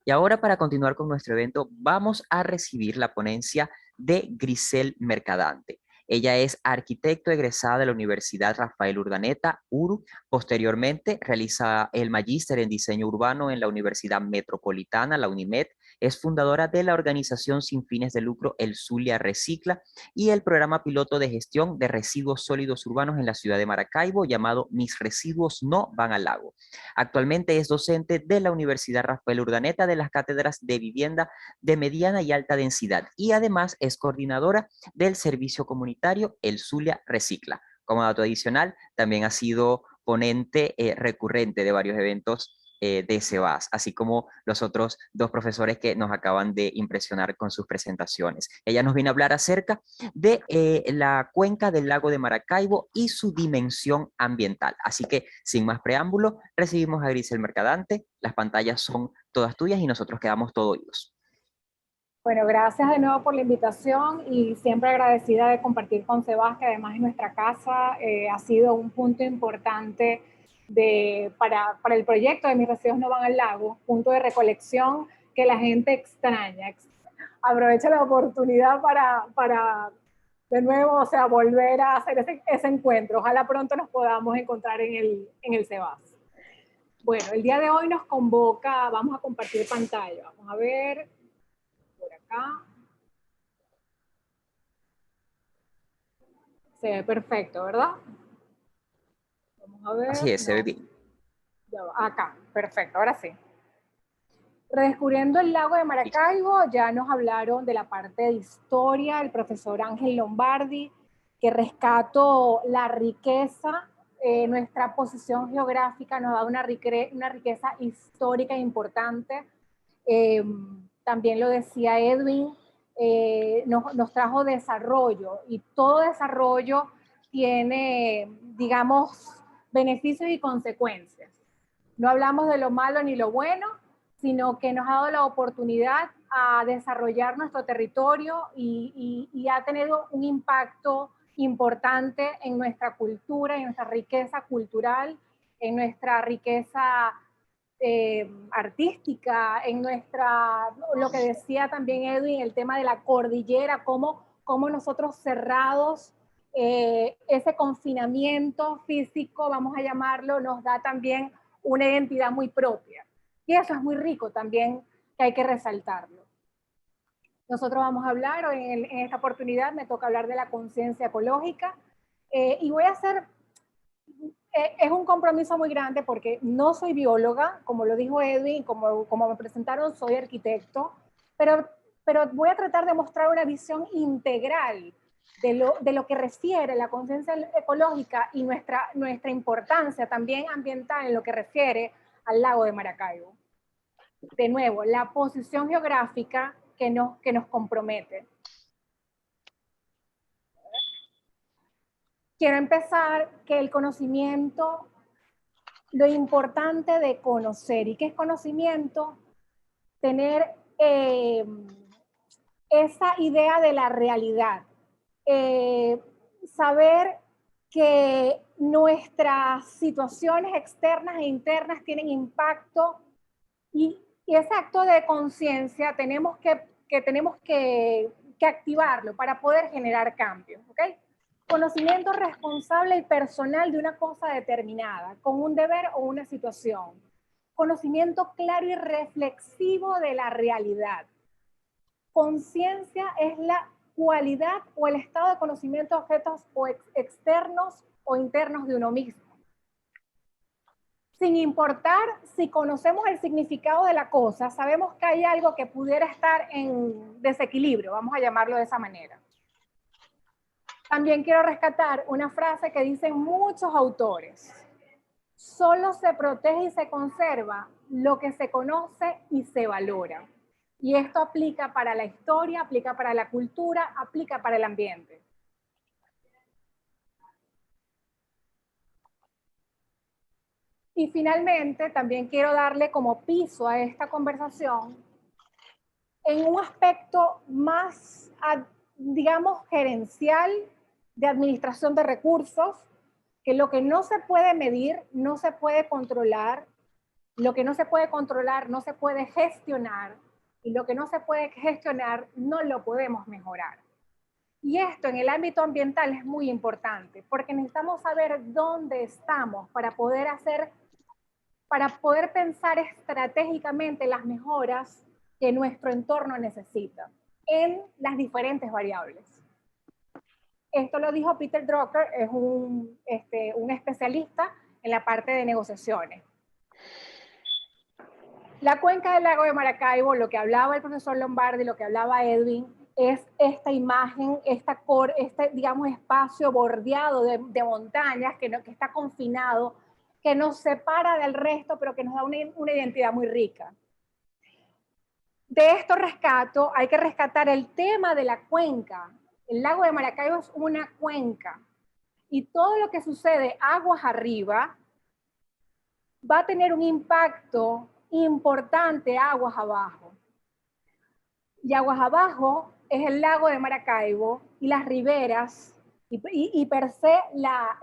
Y ahora, para continuar con nuestro evento, vamos a recibir la ponencia de Grisel Mercadante. Ella es arquitecto egresada de la Universidad Rafael Urdaneta, URU. Posteriormente, realiza el magíster en diseño urbano en la Universidad Metropolitana, la UNIMED. Es fundadora de la organización sin fines de lucro El Zulia Recicla y el programa piloto de gestión de residuos sólidos urbanos en la ciudad de Maracaibo, llamado Mis residuos no van al lago. Actualmente es docente de la Universidad Rafael Urdaneta de las cátedras de vivienda de mediana y alta densidad y además es coordinadora del servicio comunitario El Zulia Recicla. Como dato adicional, también ha sido ponente recurrente de varios eventos de Cebas, así como los otros dos profesores que nos acaban de impresionar con sus presentaciones. Ella nos viene a hablar acerca de la cuenca del lago de Maracaibo y su dimensión ambiental. Así que, sin más preámbulo, recibimos a Grisel Mercadante. Las pantallas son todas tuyas y nosotros quedamos todos oídos. Bueno, gracias de nuevo por la invitación y siempre agradecida de compartir con Sebas, que además en nuestra casa ha sido un punto importante para el proyecto de Mis Residuos No Van al Lago, punto de recolección que la gente extraña. Aprovecho la oportunidad para de nuevo, o sea, volver a hacer ese encuentro. Ojalá pronto nos podamos encontrar en el Sebas. Bueno, el día de hoy nos convoca, vamos a compartir pantalla. Vamos a ver por acá. Se ve perfecto, ¿verdad? Vamos a ver. Así es, se ve bien. Ya va. Acá, perfecto, ahora sí. Redescubriendo el lago de Maracaibo, ya nos hablaron de la parte de historia, el profesor Ángel Lombardi, que rescató la riqueza, nuestra posición geográfica nos da una riqueza histórica importante. También lo decía Edwin, nos trajo desarrollo, y todo desarrollo tiene, digamos, beneficios y consecuencias. No hablamos de lo malo ni lo bueno, sino que nos ha dado la oportunidad a desarrollar nuestro territorio y ha tenido un impacto importante en nuestra cultura, en nuestra riqueza cultural, en nuestra riqueza artística, en lo que decía también Edwin, el tema de la cordillera, cómo nosotros cerrados, ese confinamiento físico, vamos a llamarlo, nos da también una identidad muy propia. Y eso es muy rico también, que hay que resaltarlo. Nosotros vamos a hablar, en esta oportunidad me toca hablar de la conciencia ecológica, y voy a hacer, es un compromiso muy grande porque no soy bióloga, como lo dijo Edwin, como me presentaron, soy arquitecto, pero voy a tratar de mostrar una visión integral de lo que refiere la conciencia ecológica y nuestra importancia también ambiental en lo que refiere al lago de Maracaibo. De nuevo, la posición geográfica que nos compromete. Quiero empezar que el conocimiento, lo importante de conocer. ¿Y qué es conocimiento? Tener esa idea de la realidad. Saber que nuestras situaciones externas e internas tienen impacto, y ese acto de conciencia tenemos que activarlo para poder generar cambios, ¿ok? Conocimiento responsable y personal de una cosa determinada, con un deber o una situación. Conocimiento claro y reflexivo de la realidad. Conciencia es la cualidad o el estado de conocimiento de objetos o externos o internos de uno mismo. Sin importar si conocemos el significado de la cosa, sabemos que hay algo que pudiera estar en desequilibrio, vamos a llamarlo de esa manera. También quiero rescatar una frase que dicen muchos autores. Solo se protege y se conserva lo que se conoce y se valora. Y esto aplica para la historia, aplica para la cultura, aplica para el ambiente. Y finalmente, también quiero darle como piso a esta conversación en un aspecto más, digamos, gerencial, de administración de recursos, que lo que no se puede medir, no se puede controlar, lo que no se puede controlar, no se puede gestionar, y lo que no se puede gestionar, no lo podemos mejorar. Y esto en el ámbito ambiental es muy importante, porque necesitamos saber dónde estamos para poder pensar estratégicamente las mejoras que nuestro entorno necesita en las diferentes variables. Esto lo dijo Peter Drucker, es un especialista en la parte de negociaciones. La cuenca del lago de Maracaibo, lo que hablaba el profesor Lombardi, lo que hablaba Edwin, es esta imagen, digamos, espacio bordeado de montañas que está confinado, que nos separa del resto, pero que nos da una identidad muy rica. De esto hay que rescatar el tema de la cuenca. El lago de Maracaibo es una cuenca, y todo lo que sucede aguas arriba va a tener un impacto importante aguas abajo. Y aguas abajo es el lago de Maracaibo y las riberas y per se,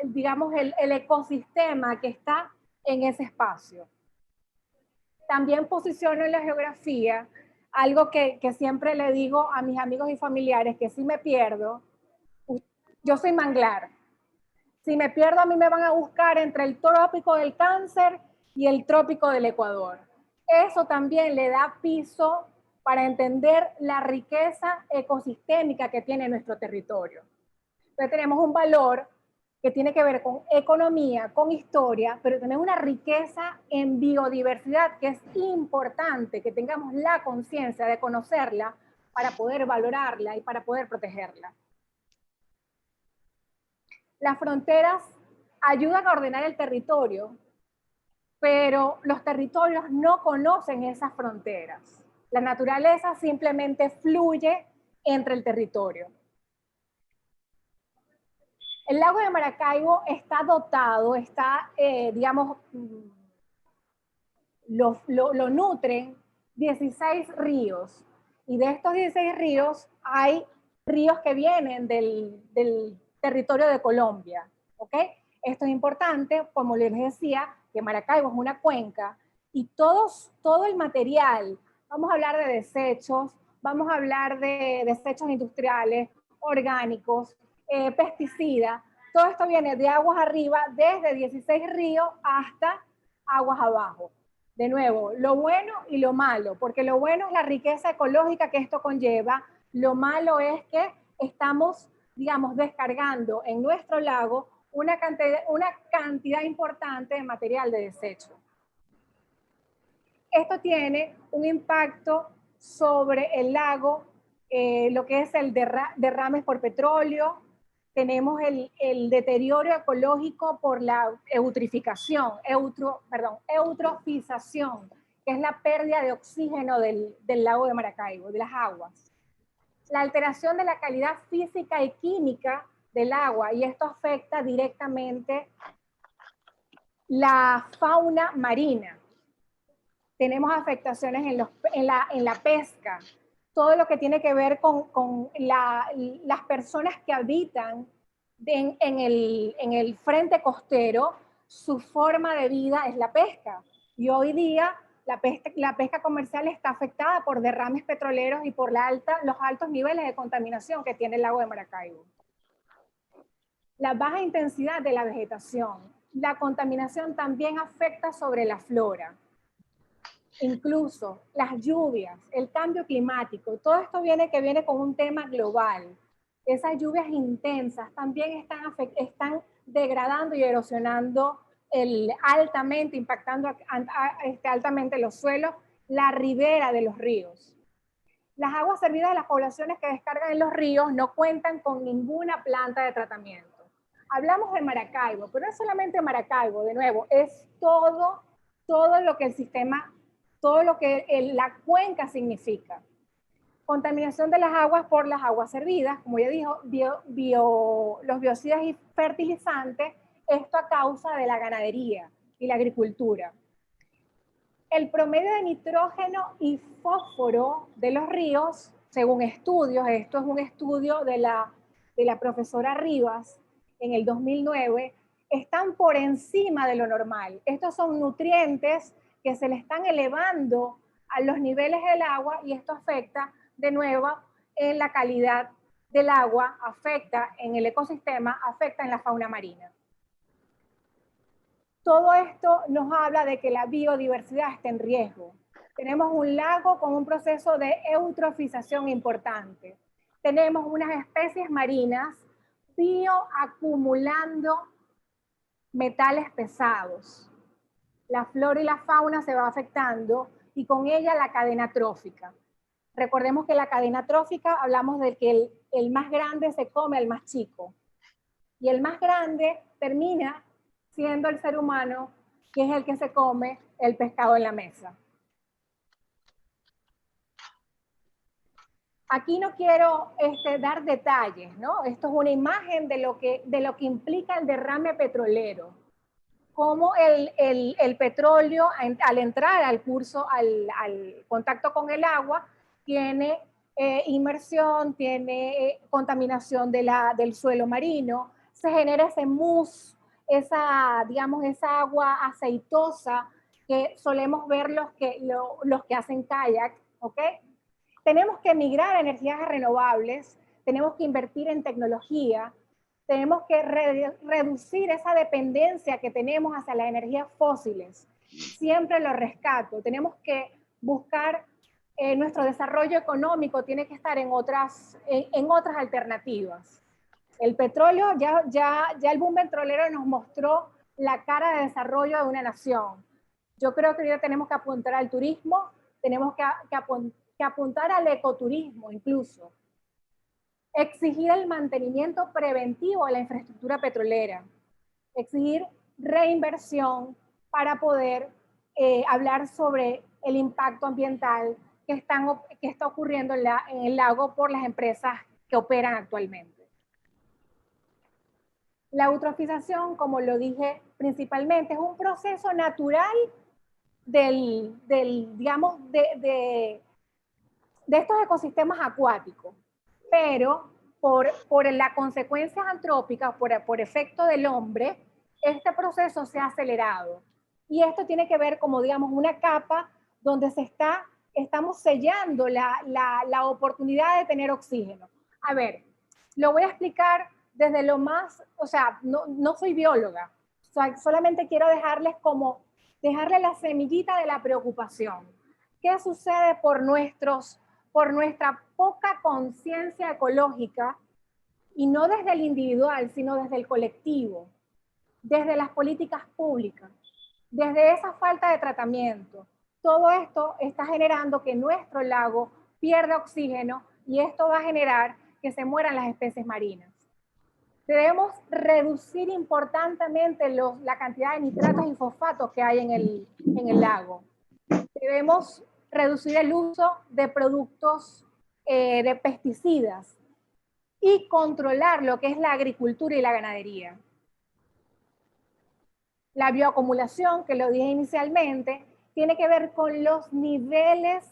digamos, el ecosistema que está en ese espacio. También posiciono en la geografía algo que siempre le digo a mis amigos y familiares, que si me pierdo, yo soy manglar. Si me pierdo, a mí me van a buscar entre el trópico del Cáncer y el trópico del Ecuador. Eso también le da piso para entender la riqueza ecosistémica que tiene nuestro territorio. Entonces tenemos un valor que tiene que ver con economía, con historia, pero tenemos una riqueza en biodiversidad que es importante que tengamos la conciencia de conocerla para poder valorarla y para poder protegerla. Las fronteras ayudan a ordenar el territorio, pero los territorios no conocen esas fronteras. La naturaleza simplemente fluye entre el territorio. El lago de Maracaibo está dotado, digamos, lo nutren 16 ríos. Y de estos 16 ríos, hay ríos que vienen del territorio de Colombia. ¿Ok? Esto es importante, como les decía, que Maracaibo es una cuenca y todo el material, vamos a hablar de desechos, vamos a hablar de desechos industriales, orgánicos, pesticidas, todo esto viene de aguas arriba, desde 16 ríos hasta aguas abajo. De nuevo, lo bueno y lo malo, porque lo bueno es la riqueza ecológica que esto conlleva, lo malo es que estamos, digamos, descargando en nuestro lago una cantidad importante de material de desecho. Esto tiene un impacto sobre el lago, lo que es el derrames por petróleo, tenemos el deterioro ecológico por la eutrofización, que es la pérdida de oxígeno del lago de Maracaibo, de las aguas. La alteración de la calidad física y química del agua, y esto afecta directamente la fauna marina. Tenemos afectaciones en la pesca, todo lo que tiene que ver con las personas que habitan en el frente costero, su forma de vida es la pesca. Y hoy día la pesca comercial está afectada por derrames petroleros y por los altos niveles de contaminación que tiene el lago de Maracaibo. La baja intensidad de la vegetación. La contaminación también afecta sobre la flora. Incluso las lluvias, el cambio climático, todo esto viene con un tema global. Esas lluvias intensas también están degradando y erosionando impactando altamente los suelos, la ribera de los ríos. Las aguas servidas de las poblaciones que descargan en los ríos no cuentan con ninguna planta de tratamiento. Hablamos de Maracaibo, pero no es solamente Maracaibo, de nuevo, es todo lo que el sistema, todo lo que la cuenca significa. Contaminación de las aguas por las aguas servidas, como ya dijo, los biocidas y fertilizantes, esto a causa de la ganadería y la agricultura. El promedio de nitrógeno y fósforo de los ríos, según estudios, esto es un estudio de la profesora Rivas en el 2009, están por encima de lo normal. Estos son nutrientes que se le están elevando a los niveles del agua y esto afecta de nuevo en la calidad del agua, afecta en el ecosistema, afecta en la fauna marina. Todo esto nos habla de que la biodiversidad está en riesgo. Tenemos un lago con un proceso de eutrofización importante. Tenemos unas especies marinas bioacumulando metales pesados. La flora y la fauna se va afectando y con ella la cadena trófica. Recordemos que la cadena trófica hablamos de que el más grande se come al más chico. Y el más grande termina siendo el ser humano, que es el que se come el pescado en la mesa. Aquí no quiero dar detalles, ¿no? Esto es una imagen de lo que implica el derrame petrolero. Cómo el petróleo, al entrar al contacto con el agua, tiene inmersión, tiene contaminación del suelo marino, se genera ese mousse, digamos, esa agua aceitosa que solemos ver los que hacen kayak, ¿ok? Tenemos que migrar a energías renovables, tenemos que invertir en tecnología, tenemos que reducir esa dependencia que tenemos hacia las energías fósiles. Siempre lo rescato. Tenemos que buscar nuestro desarrollo económico, tiene que estar en otras alternativas. El petróleo, ya el boom petrolero nos mostró la cara de desarrollo de una nación. Yo creo que ya tenemos que apuntar al turismo, tenemos que apuntar al ecoturismo incluso. Exigir el mantenimiento preventivo de la infraestructura petrolera. Exigir reinversión para poder hablar sobre el impacto ambiental que está ocurriendo en el lago por las empresas que operan actualmente. La eutrofización, como lo dije principalmente, es un proceso natural de estos ecosistemas acuáticos, pero por las consecuencias antrópicas, por efecto del hombre, este proceso se ha acelerado. Y esto tiene que ver como, digamos, una capa donde estamos sellando la oportunidad de tener oxígeno. A ver, lo voy a explicar desde lo más, o sea, no soy bióloga, o sea, solamente quiero dejarle la semillita de la preocupación. ¿Qué sucede por nuestra poca conciencia ecológica, y no desde el individual, sino desde el colectivo, desde las políticas públicas, desde esa falta de tratamiento? Todo esto está generando que nuestro lago pierda oxígeno y esto va a generar que se mueran las especies marinas. Debemos reducir importantemente la cantidad de nitratos y fosfatos que hay en el lago. Debemos reducir el uso de productos de pesticidas y controlar lo que es la agricultura y la ganadería. La bioacumulación, que lo dije inicialmente, tiene que ver con los niveles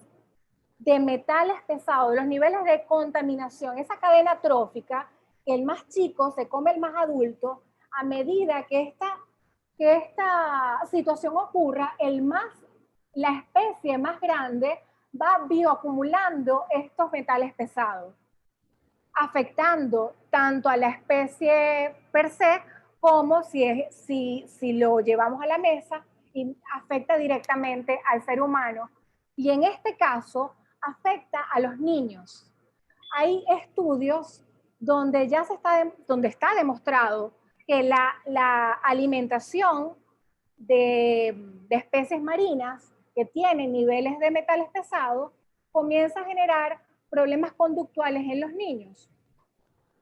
de metales pesados, los niveles de contaminación, esa cadena trófica, que el más chico se come el más adulto. A medida que esta situación ocurra, la especie más grande va bioacumulando estos metales pesados, afectando tanto a la especie per se, como si lo llevamos a la mesa, y afecta directamente al ser humano. Y en este caso, afecta a los niños. Hay estudios donde está demostrado que la alimentación de especies marinas que tienen niveles de metales pesados comienza a generar problemas conductuales en los niños.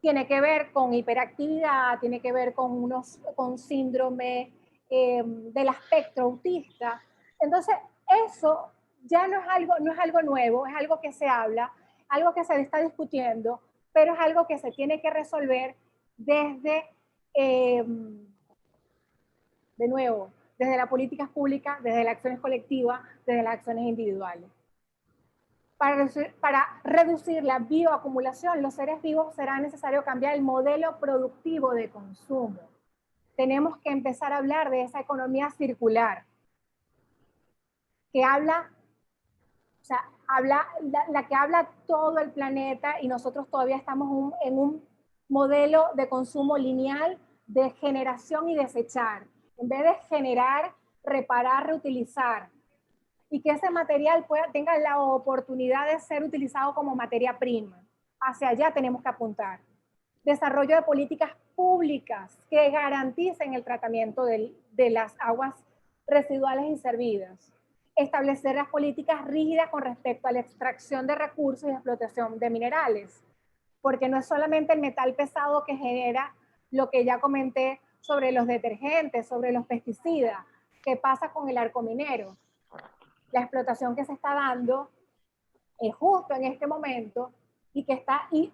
Tiene que ver con hiperactividad, tiene que ver con síndrome del espectro autista. Entonces, eso ya no es algo nuevo, es algo que se habla, algo que se está discutiendo, pero es algo que se tiene que resolver desde las políticas públicas, desde las acciones colectivas, desde las acciones individuales. Para reducir la bioacumulación, los seres vivos será necesario cambiar el modelo productivo de consumo. Tenemos que empezar a hablar de esa economía circular, que habla la que habla todo el planeta, y nosotros todavía estamos en un modelo de consumo lineal de generación y desechar, en vez de generar, reparar, reutilizar, y que ese material tenga la oportunidad de ser utilizado como materia prima. Hacia allá tenemos que apuntar. Desarrollo de políticas públicas que garanticen el tratamiento de las aguas residuales y servidas. Establecer las políticas rígidas con respecto a la extracción de recursos y explotación de minerales, porque no es solamente el metal pesado que genera lo que ya comenté sobre los detergentes, sobre los pesticidas. ¿Qué pasa con el arco minero? La explotación que se está dando justo en este momento, y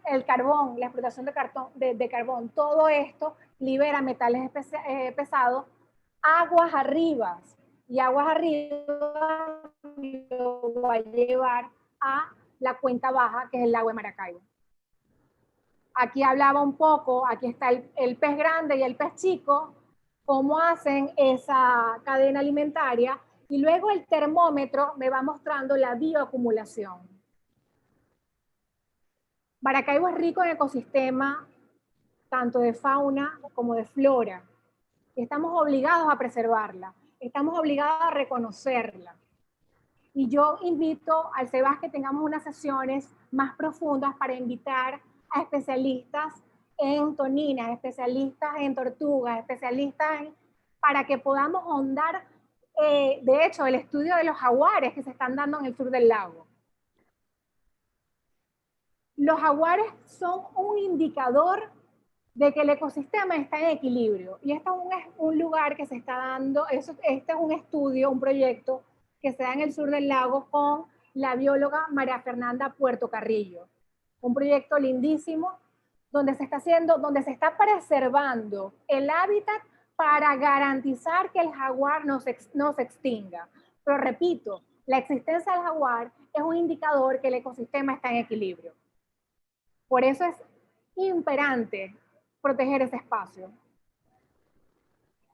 el carbón, la explotación de carbón, todo esto libera metales pesados aguas arriba, y aguas arriba lo va a llevar a la cuenca baja, que es el lago de Maracaibo. Aquí hablaba un poco, aquí está el pez grande y el pez chico, cómo hacen esa cadena alimentaria, y luego el termómetro me va mostrando la bioacumulación. Maracaibo es rico en ecosistema, tanto de fauna como de flora, y estamos obligados a preservarla, estamos obligados a reconocerla. Y yo invito al Sebas que tengamos unas sesiones más profundas para invitar a especialistas en toninas, especialistas en tortugas, para que podamos ahondar, de hecho, el estudio de los jaguares que se están dando en el sur del lago. Los jaguares son un indicador de que el ecosistema está en equilibrio. Y este es un lugar que se está dando, este es un estudio, un proyecto que se da en el sur del lago con la bióloga María Fernanda Puerto Carrillo. Un proyecto lindísimo donde se está preservando el hábitat para garantizar que el jaguar no se extinga. Pero repito, la existencia del jaguar es un indicador que el ecosistema está en equilibrio. Por eso es imperante proteger ese espacio.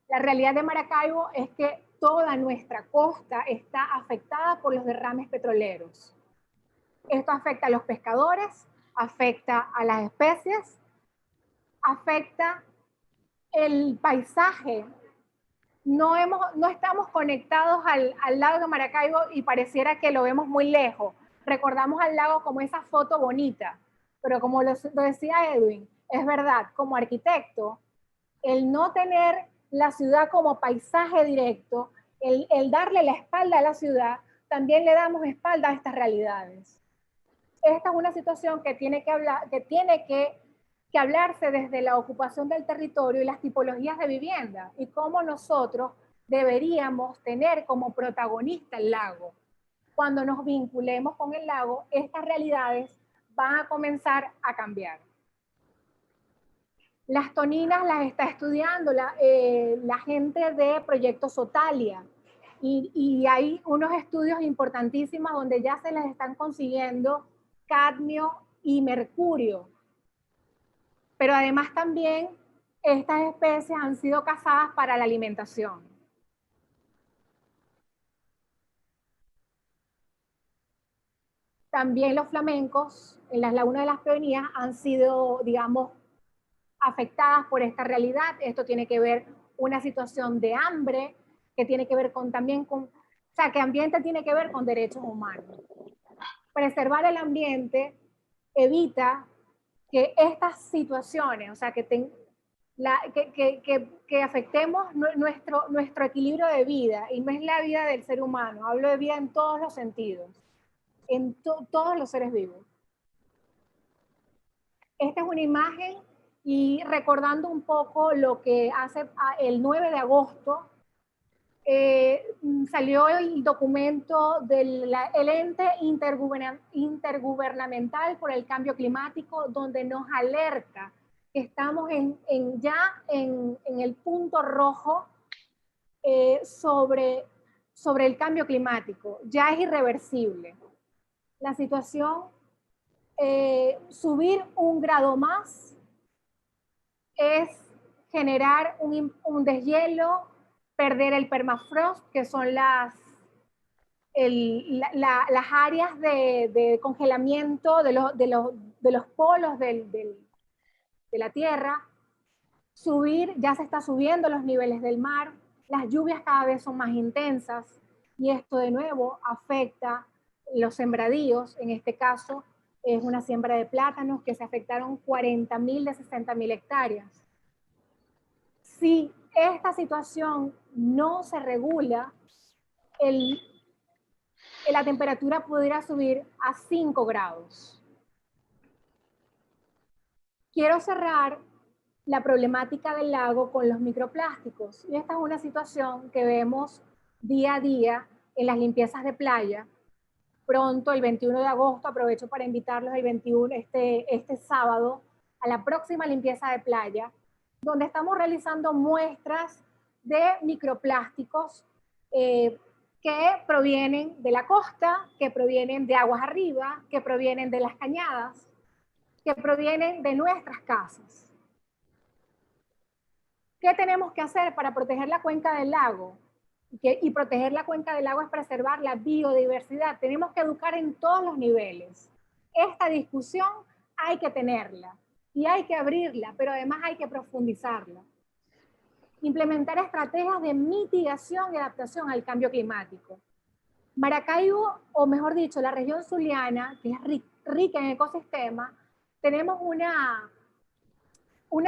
La realidad de Maracaibo es que toda nuestra costa está afectada por los derrames petroleros. Esto afecta a los pescadores, afecta a las especies, afecta el paisaje. No estamos conectados al lago de Maracaibo y pareciera que lo vemos muy lejos. Recordamos al lago como esa foto bonita, pero como lo decía Edwin, es verdad, como arquitecto, el no tener la ciudad como paisaje directo, el darle la espalda a la ciudad, también le damos espalda a estas realidades. Esta es una situación que tiene que hablarse desde la ocupación del territorio y las tipologías de vivienda y cómo nosotros deberíamos tener como protagonista el lago. Cuando nos vinculemos con el lago, estas realidades van a comenzar a cambiar. Las toninas las está estudiando la gente de Proyecto Sotalia y hay unos estudios importantísimos donde ya se les están consiguiendo cadmio y mercurio. Pero además también estas especies han sido cazadas para la alimentación. También los flamencos en las lagunas de las Peonías han sido, digamos, afectadas por esta realidad. Esto tiene que ver una situación de hambre, que tiene que ver o sea, que ambiente tiene que ver con derechos humanos. Preservar el ambiente evita que estas situaciones, o sea, que afectemos nuestro equilibrio de vida, y no es la vida del ser humano, hablo de vida en todos los sentidos, en todos los seres vivos. Esta es una imagen y recordando un poco lo que hace el 9 de agosto, salió el documento del ente intergubernamental por el cambio climático, donde nos alerta que estamos ya en el punto rojo sobre el cambio climático. Ya es irreversible. La situación, subir 1 grado más es generar un deshielo, perder el permafrost, que son las áreas de congelamiento de los polos de la Tierra. Ya se está subiendo los niveles del mar, las lluvias cada vez son más intensas, y esto de nuevo afecta los sembradíos. En este caso es una siembra de plátanos que se afectaron 40.000 de 60.000 hectáreas. Si esta situación no se regula, la temperatura pudiera subir a 5 grados. Quiero cerrar la problemática del lago con los microplásticos. Y esta es una situación que vemos día a día en las limpiezas de playa. Pronto, el 21 de agosto, aprovecho para invitarlos el 21, este sábado, a la próxima limpieza de playa, donde estamos realizando muestras de microplásticos que que provienen de la costa, que provienen de aguas arriba, que provienen de las cañadas, que provienen de nuestras casas. ¿Qué tenemos que hacer para proteger la cuenca del lago? Y proteger la cuenca del lago es preservar la biodiversidad. Tenemos que educar en todos los niveles. Esta discusión hay que tenerla y hay que abrirla, pero además hay que profundizarla. Implementar estrategias de mitigación y adaptación al cambio climático. Maracaibo, o mejor dicho, la región zuliana, que es rica en ecosistemas, tenemos una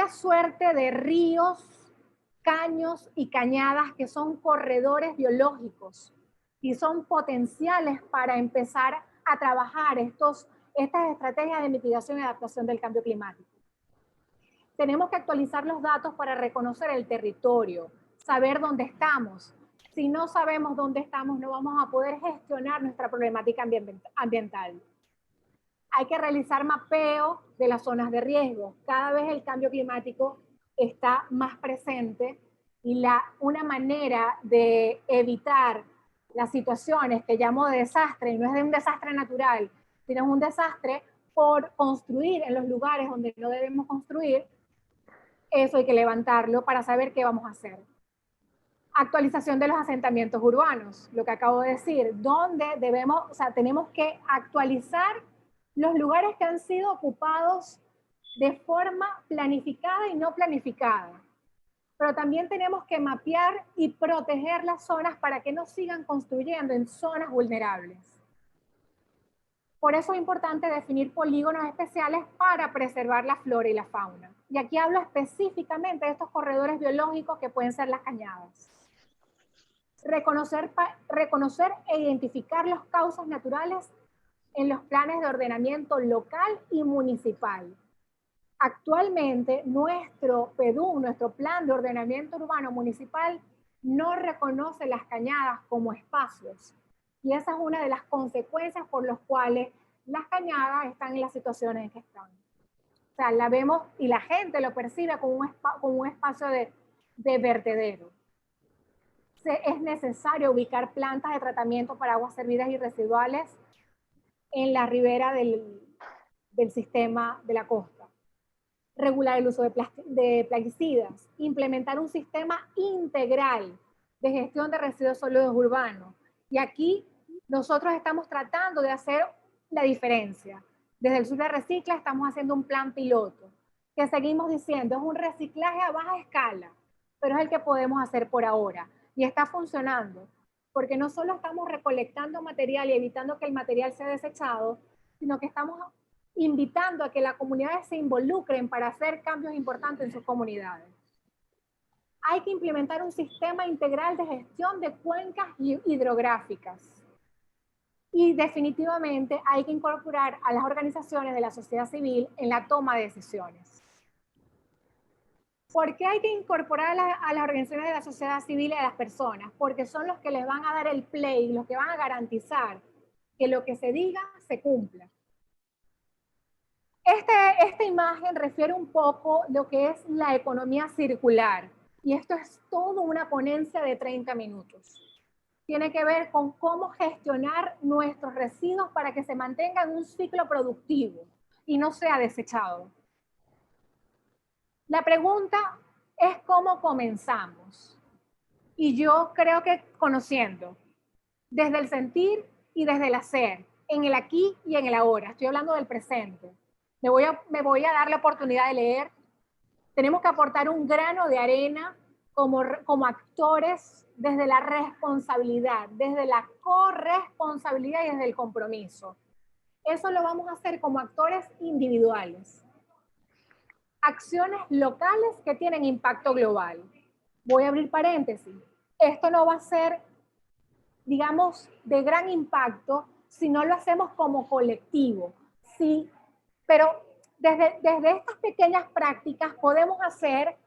suerte de ríos, caños y cañadas que son corredores biológicos y son potenciales para empezar a trabajar estas estrategias de mitigación y adaptación del cambio climático. Tenemos que actualizar los datos para reconocer el territorio, saber dónde estamos. Si no sabemos dónde estamos, no vamos a poder gestionar nuestra problemática ambiental. Hay que realizar mapeo de las zonas de riesgo. Cada vez el cambio climático está más presente y una manera de evitar las situaciones que llamo de desastre, y no es de un desastre natural, sino es un desastre por construir en los lugares donde no debemos construir, eso hay que levantarlo para saber qué vamos a hacer. Actualización de los asentamientos urbanos, lo que acabo de decir, donde tenemos que actualizar los lugares que han sido ocupados de forma planificada y no planificada. Pero también tenemos que mapear y proteger las zonas para que no sigan construyendo en zonas vulnerables. Por eso es importante definir polígonos especiales para preservar la flora y la fauna. Y aquí hablo específicamente de estos corredores biológicos que pueden ser las cañadas. Reconocer e identificar las causas naturales en los planes de ordenamiento local y municipal. Actualmente, nuestro PEDU, nuestro Plan de Ordenamiento Urbano Municipal, no reconoce las cañadas como espacios. Y esa es una de las consecuencias por las cuales las cañadas están en las situaciones en que están. O sea, la vemos y la gente lo percibe como un espacio de vertedero. Es necesario ubicar plantas de tratamiento para aguas servidas y residuales en la ribera del sistema de la costa. Regular el uso de plaguicidas, implementar un sistema integral de gestión de residuos sólidos urbanos. Y aquí nosotros estamos tratando de hacer la diferencia. Desde el Sur de Recicla estamos haciendo un plan piloto, que seguimos diciendo es un reciclaje a baja escala, pero es el que podemos hacer por ahora. Y está funcionando, porque no solo estamos recolectando material y evitando que el material sea desechado, sino que estamos invitando a que las comunidades se involucren para hacer cambios importantes en sus comunidades. Hay que implementar un sistema integral de gestión de cuencas hidrográficas. Y definitivamente hay que incorporar a las organizaciones de la sociedad civil en la toma de decisiones. ¿Por qué hay que incorporar a las organizaciones de la sociedad civil y a las personas? Porque son los que les van a dar el play, los que van a garantizar que lo que se diga se cumpla. Esta imagen refiere un poco lo que es la economía circular. Y esto es toda una ponencia de 30 minutos. Tiene que ver con cómo gestionar nuestros residuos para que se mantenga en un ciclo productivo y no sea desechado. La pregunta es cómo comenzamos. Y yo creo que conociendo, desde el sentir y desde el hacer, en el aquí y en el ahora. Estoy hablando del presente. Me voy a dar la oportunidad de leer. Tenemos que aportar un grano de arena como actores desde la responsabilidad, desde la corresponsabilidad y desde el compromiso. Eso lo vamos a hacer como actores individuales. Acciones locales que tienen impacto global. Voy a abrir paréntesis. Esto no va a ser, digamos, de gran impacto si no lo hacemos como colectivo. Sí, pero desde estas pequeñas prácticas podemos hacer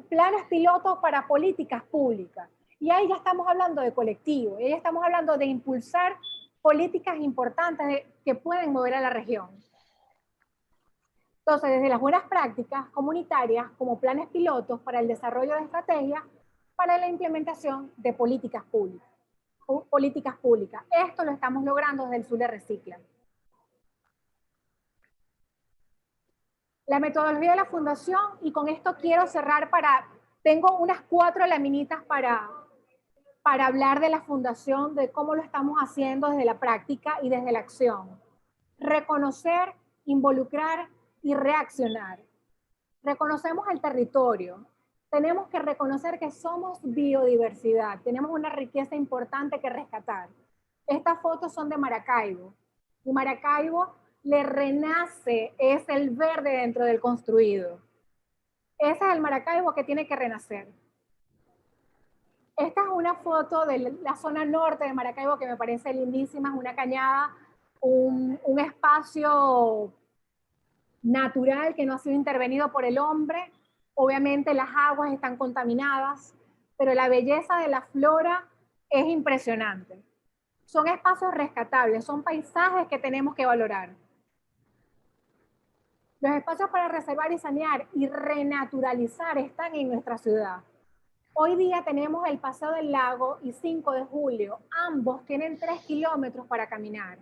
planes pilotos para políticas públicas. Y ahí ya estamos hablando de colectivo, y ahí estamos hablando de impulsar políticas importantes que pueden mover a la región. Entonces, desde las buenas prácticas comunitarias, como planes pilotos para el desarrollo de estrategias para la implementación de políticas públicas. políticas públicas. Esto lo estamos logrando desde el Zulia Recicla. La metodología de la fundación, y con esto quiero cerrar tengo unas 4 laminitas para hablar de la fundación, de cómo lo estamos haciendo desde la práctica y desde la acción. Reconocer, involucrar y reaccionar. Reconocemos el territorio. Tenemos que reconocer que somos biodiversidad. Tenemos una riqueza importante que rescatar. Estas fotos son de Maracaibo. Y Maracaibo le renace, es el verde dentro del construido. Ese es el Maracaibo que tiene que renacer. Esta es una foto de la zona norte de Maracaibo que me parece lindísima, es una cañada, un espacio natural que no ha sido intervenido por el hombre. Obviamente las aguas están contaminadas, pero la belleza de la flora es impresionante. Son espacios rescatables, son paisajes que tenemos que valorar. Los espacios para reservar y sanear y renaturalizar están en nuestra ciudad. Hoy día tenemos el Paseo del Lago y 5 de Julio. Ambos tienen 3 kilómetros para caminar.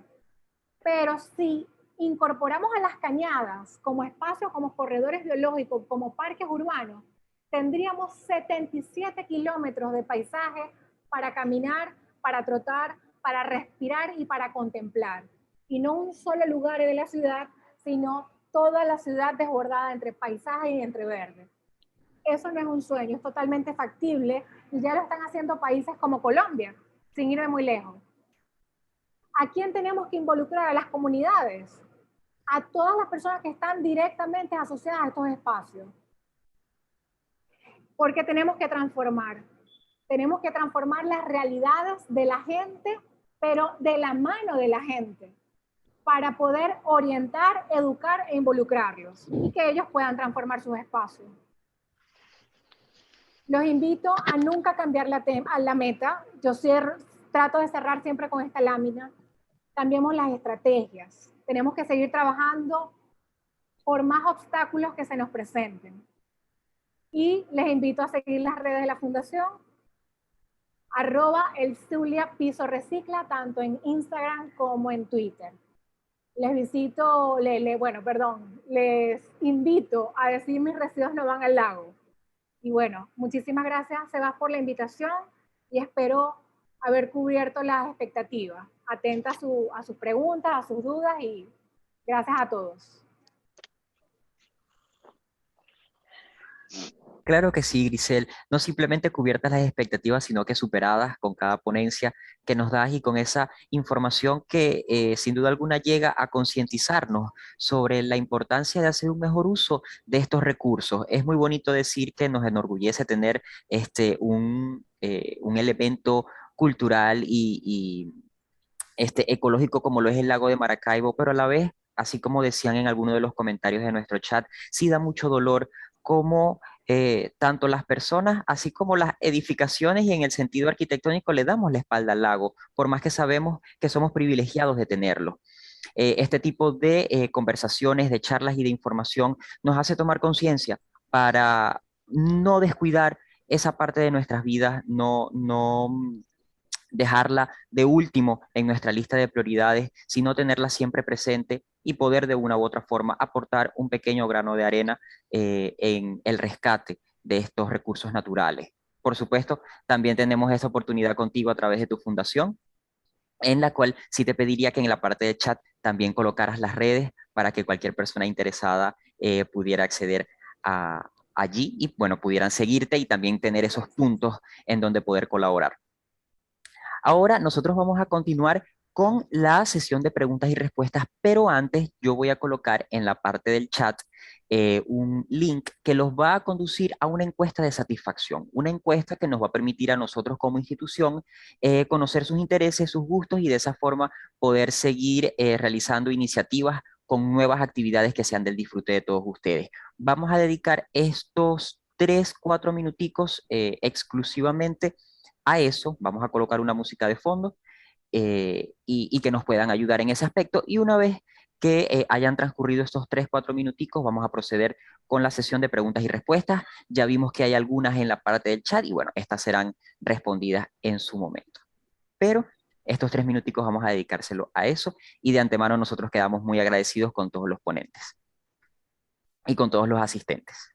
Pero si incorporamos a las cañadas como espacios, como corredores biológicos, como parques urbanos, tendríamos 77 kilómetros de paisaje para caminar, para trotar, para respirar y para contemplar. Y no un solo lugar de la ciudad, sino toda la ciudad desbordada entre paisaje y entre verde. Eso no es un sueño, es totalmente factible y ya lo están haciendo países como Colombia, sin irme muy lejos. ¿A quién tenemos que involucrar? A las comunidades, a todas las personas que están directamente asociadas a estos espacios. Porque tenemos que transformar las realidades de la gente, pero de la mano de la gente, para poder orientar, educar e involucrarlos y que ellos puedan transformar sus espacios. Los invito a nunca cambiar la meta. Yo trato de cerrar siempre con esta lámina. Cambiemos las estrategias. Tenemos que seguir trabajando por más obstáculos que se nos presenten. Y les invito a seguir las redes de la Fundación, @elzulia_piso_recicla, tanto en Instagram como en Twitter. Les invito a decir mis residuos no van al lago. Y bueno, muchísimas gracias, Sebas, por la invitación y espero haber cubierto las expectativas. Atenta a sus preguntas, a sus dudas y gracias a todos. Claro que sí, Grisel. No simplemente cubiertas las expectativas, sino que superadas con cada ponencia que nos das y con esa información que sin duda alguna llega a concientizarnos sobre la importancia de hacer un mejor uso de estos recursos. Es muy bonito decir que nos enorgullece tener un elemento cultural y ecológico como lo es el lago de Maracaibo, pero a la vez, así como decían en alguno de los comentarios de nuestro chat, sí da mucho dolor como tanto las personas, así como las edificaciones y en el sentido arquitectónico le damos la espalda al lago, por más que sabemos que somos privilegiados de tenerlo. Este tipo de conversaciones, de charlas y de información nos hace tomar conciencia para no descuidar esa parte de nuestras vidas, no dejarla de último en nuestra lista de prioridades, sino tenerla siempre presente y poder de una u otra forma aportar un pequeño grano de arena en el rescate de estos recursos naturales. Por supuesto, también tenemos esa oportunidad contigo a través de tu fundación, en la cual sí te pediría que en la parte de chat también colocaras las redes para que cualquier persona interesada pudiera acceder allí y bueno, pudieran seguirte y también tener esos puntos en donde poder colaborar. Ahora nosotros vamos a continuar con la sesión de preguntas y respuestas, pero antes yo voy a colocar en la parte del chat un link que los va a conducir a una encuesta de satisfacción, una encuesta que nos va a permitir a nosotros como institución conocer sus intereses, sus gustos y de esa forma poder seguir realizando iniciativas con nuevas actividades que sean del disfrute de todos ustedes. Vamos a dedicar estos 3, 4 minuticos exclusivamente a eso. Vamos a colocar una música de fondo y que nos puedan ayudar en ese aspecto. Y una vez que hayan transcurrido estos 3, 4 minuticos, vamos a proceder con la sesión de preguntas y respuestas. Ya vimos que hay algunas en la parte del chat y bueno, estas serán respondidas en su momento. pero estos 3 minuticos vamos a dedicárselo a eso y de antemano nosotros quedamos muy agradecidos con todos los ponentes y con todos los asistentes.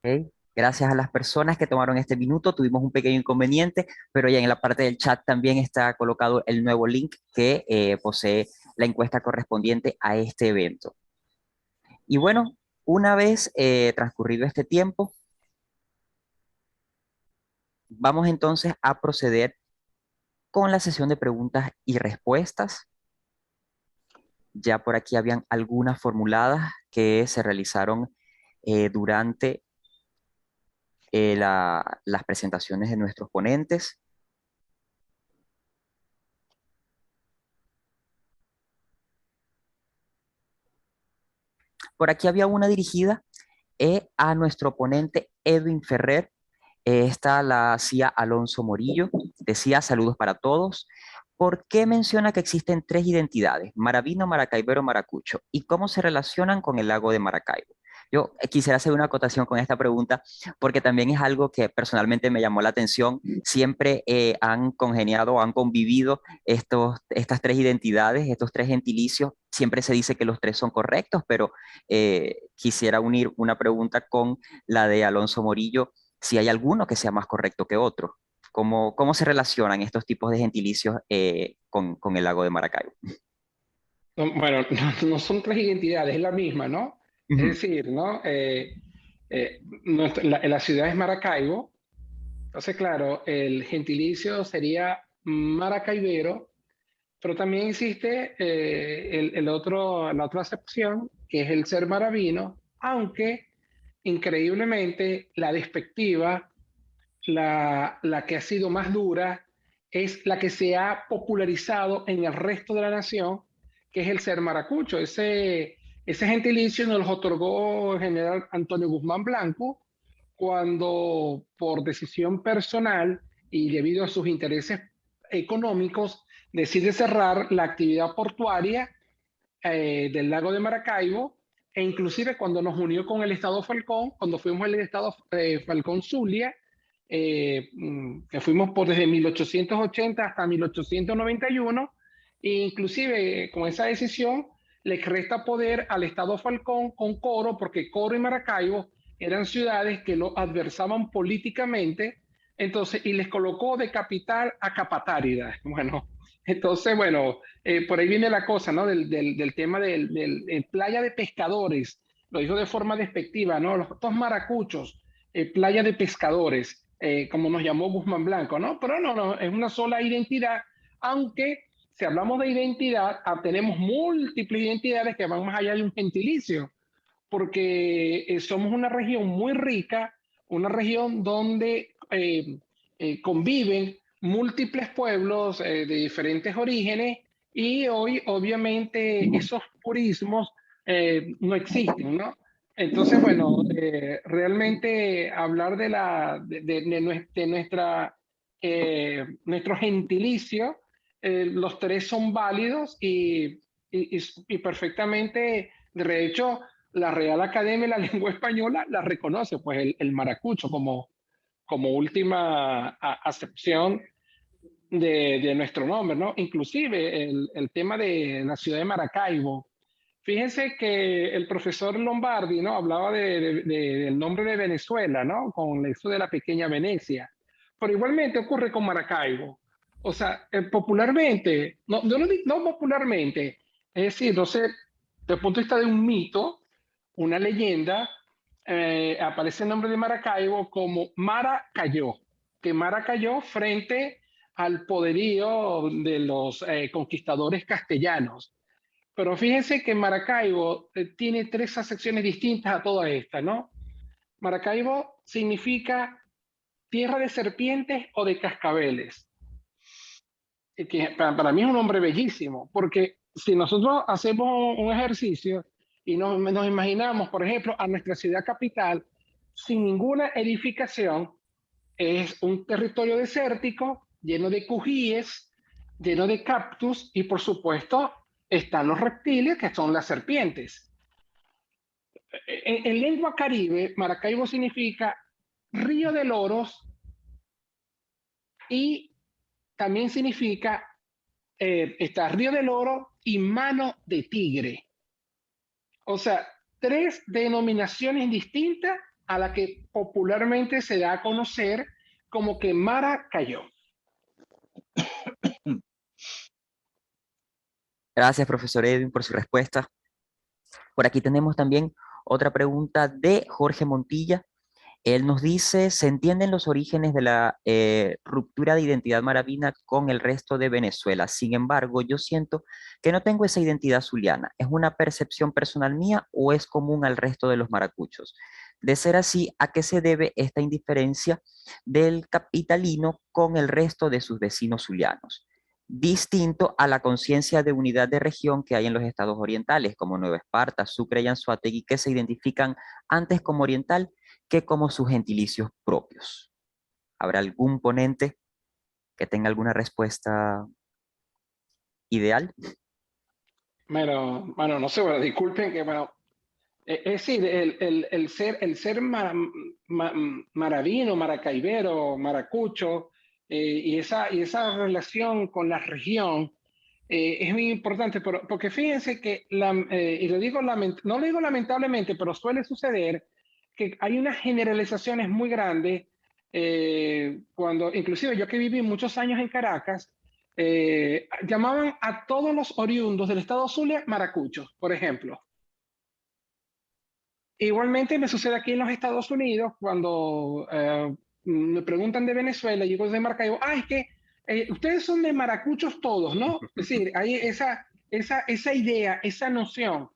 Ok. Gracias a las personas que tomaron este minuto. Tuvimos un pequeño inconveniente, pero ya en la parte del chat también está colocado el nuevo link que posee la encuesta correspondiente a este evento. Y bueno, una vez transcurrido este tiempo, vamos entonces a proceder con la sesión de preguntas y respuestas. Ya por aquí habían algunas formuladas que se realizaron durante las presentaciones de nuestros ponentes. Por aquí había una dirigida a nuestro ponente Edwin Ferrer. Esta la hacía Alonso Morillo. Decía: saludos para todos. ¿Por qué menciona que existen tres identidades, Maravino, Maracaibero, Maracucho? ¿Y cómo se relacionan con el lago de Maracaibo? Yo quisiera hacer una acotación con esta pregunta porque también es algo que personalmente me llamó la atención. Siempre han congeniado o han convivido estas tres identidades, estos tres gentilicios. Siempre se dice que los tres son correctos, pero quisiera unir una pregunta con la de Alonso Morillo, si hay alguno que sea más correcto que otro. ¿Cómo se relacionan estos tipos de gentilicios con el lago de Maracaibo? Bueno, no son tres identidades, es la misma, ¿no? Es Ujú. decir, ¿no? La ciudad es Maracaibo, entonces, claro, el gentilicio sería maracaibero, pero también existe la otra acepción, que es el ser maravino, aunque increíblemente la despectiva, la que ha sido más dura, es la que se ha popularizado en el resto de la nación, que es el ser maracucho. Ese gentilicio nos lo otorgó el general Antonio Guzmán Blanco cuando, por decisión personal y debido a sus intereses económicos, decide cerrar la actividad portuaria del lago de Maracaibo, e inclusive cuando nos unió con el Estado Falcón, cuando fuimos el Estado Falcón Zulia, que fuimos por desde 1880 hasta 1891, e inclusive con esa decisión le resta poder al Estado Falcón con Coro, porque Coro y Maracaibo eran ciudades que lo adversaban políticamente, entonces, y les colocó de capital a Capatárida. Bueno, entonces, bueno, por ahí viene la cosa, ¿no? Del tema del playa de pescadores, lo dijo de forma despectiva, ¿no? Los dos maracuchos, playa de pescadores, como nos llamó Guzmán Blanco, ¿no? Pero no, es una sola identidad, aunque si hablamos de identidad, tenemos múltiples identidades que van más allá de un gentilicio, porque somos una región muy rica, una región donde conviven múltiples pueblos de diferentes orígenes, y hoy obviamente esos purismos no existen, ¿no? Entonces, bueno, realmente hablar de nuestro gentilicio, los tres son válidos y perfectamente, de hecho, la Real Academia de la Lengua Española la reconoce, pues el maracucho como última acepción de nuestro nombre, ¿no? Inclusive el tema de la ciudad de Maracaibo. Fíjense que el profesor Lombardi, ¿no? Hablaba del nombre de Venezuela, ¿no? Con eso de la pequeña Venecia. Pero igualmente ocurre con Maracaibo. O sea, popularmente, no popularmente, es decir, no sé, desde el punto de vista de un mito, una leyenda, aparece el nombre de Maracaibo como Mara cayó, que Mara cayó frente al poderío de los conquistadores castellanos. Pero fíjense que Maracaibo tiene tres acepciones distintas a toda esta, ¿no? Maracaibo significa tierra de serpientes o de cascabeles, que para mí es un nombre bellísimo, porque si nosotros hacemos un ejercicio y nos imaginamos, por ejemplo, a nuestra ciudad capital sin ninguna edificación, es un territorio desértico lleno de cujíes, lleno de cactus, y por supuesto están los reptiles, que son las serpientes. En lengua caribe, Maracaibo significa río de loros, y también significa está río del oro y mano de tigre. O sea, tres denominaciones distintas a la que popularmente se da a conocer como que Maracaibo. Gracias, profesor Edwin, por su respuesta. Por aquí tenemos también otra pregunta de Jorge Montilla. Él nos dice, ¿se entienden los orígenes de la ruptura de identidad maravina con el resto de Venezuela? Sin embargo, yo siento que no tengo esa identidad zuliana. ¿Es una percepción personal mía o es común al resto de los maracuchos? De ser así, ¿a qué se debe esta indiferencia del capitalino con el resto de sus vecinos zulianos? Distinto a la conciencia de unidad de región que hay en los estados orientales, como Nueva Esparta, Sucre y Anzoátegui, que se identifican antes como oriental que como sus gentilicios propios. ¿Habrá algún ponente que tenga alguna respuesta ideal? Bueno, no sé, bueno, disculpen que, bueno, es decir, el ser maravino, maracaibero, maracucho, y esa relación con la región es muy importante, porque fíjense que, y lo digo no lo digo lamentablemente, pero suele suceder que hay unas generalizaciones muy grandes, cuando inclusive yo que viví muchos años en Caracas, llamaban a todos los oriundos del estado Zulia maracuchos, por ejemplo. Igualmente me sucede aquí en los Estados Unidos cuando me preguntan de Venezuela y yo de Maracaibo, es que ustedes son de maracuchos todos, ¿no? Es decir, hay esa idea, esa noción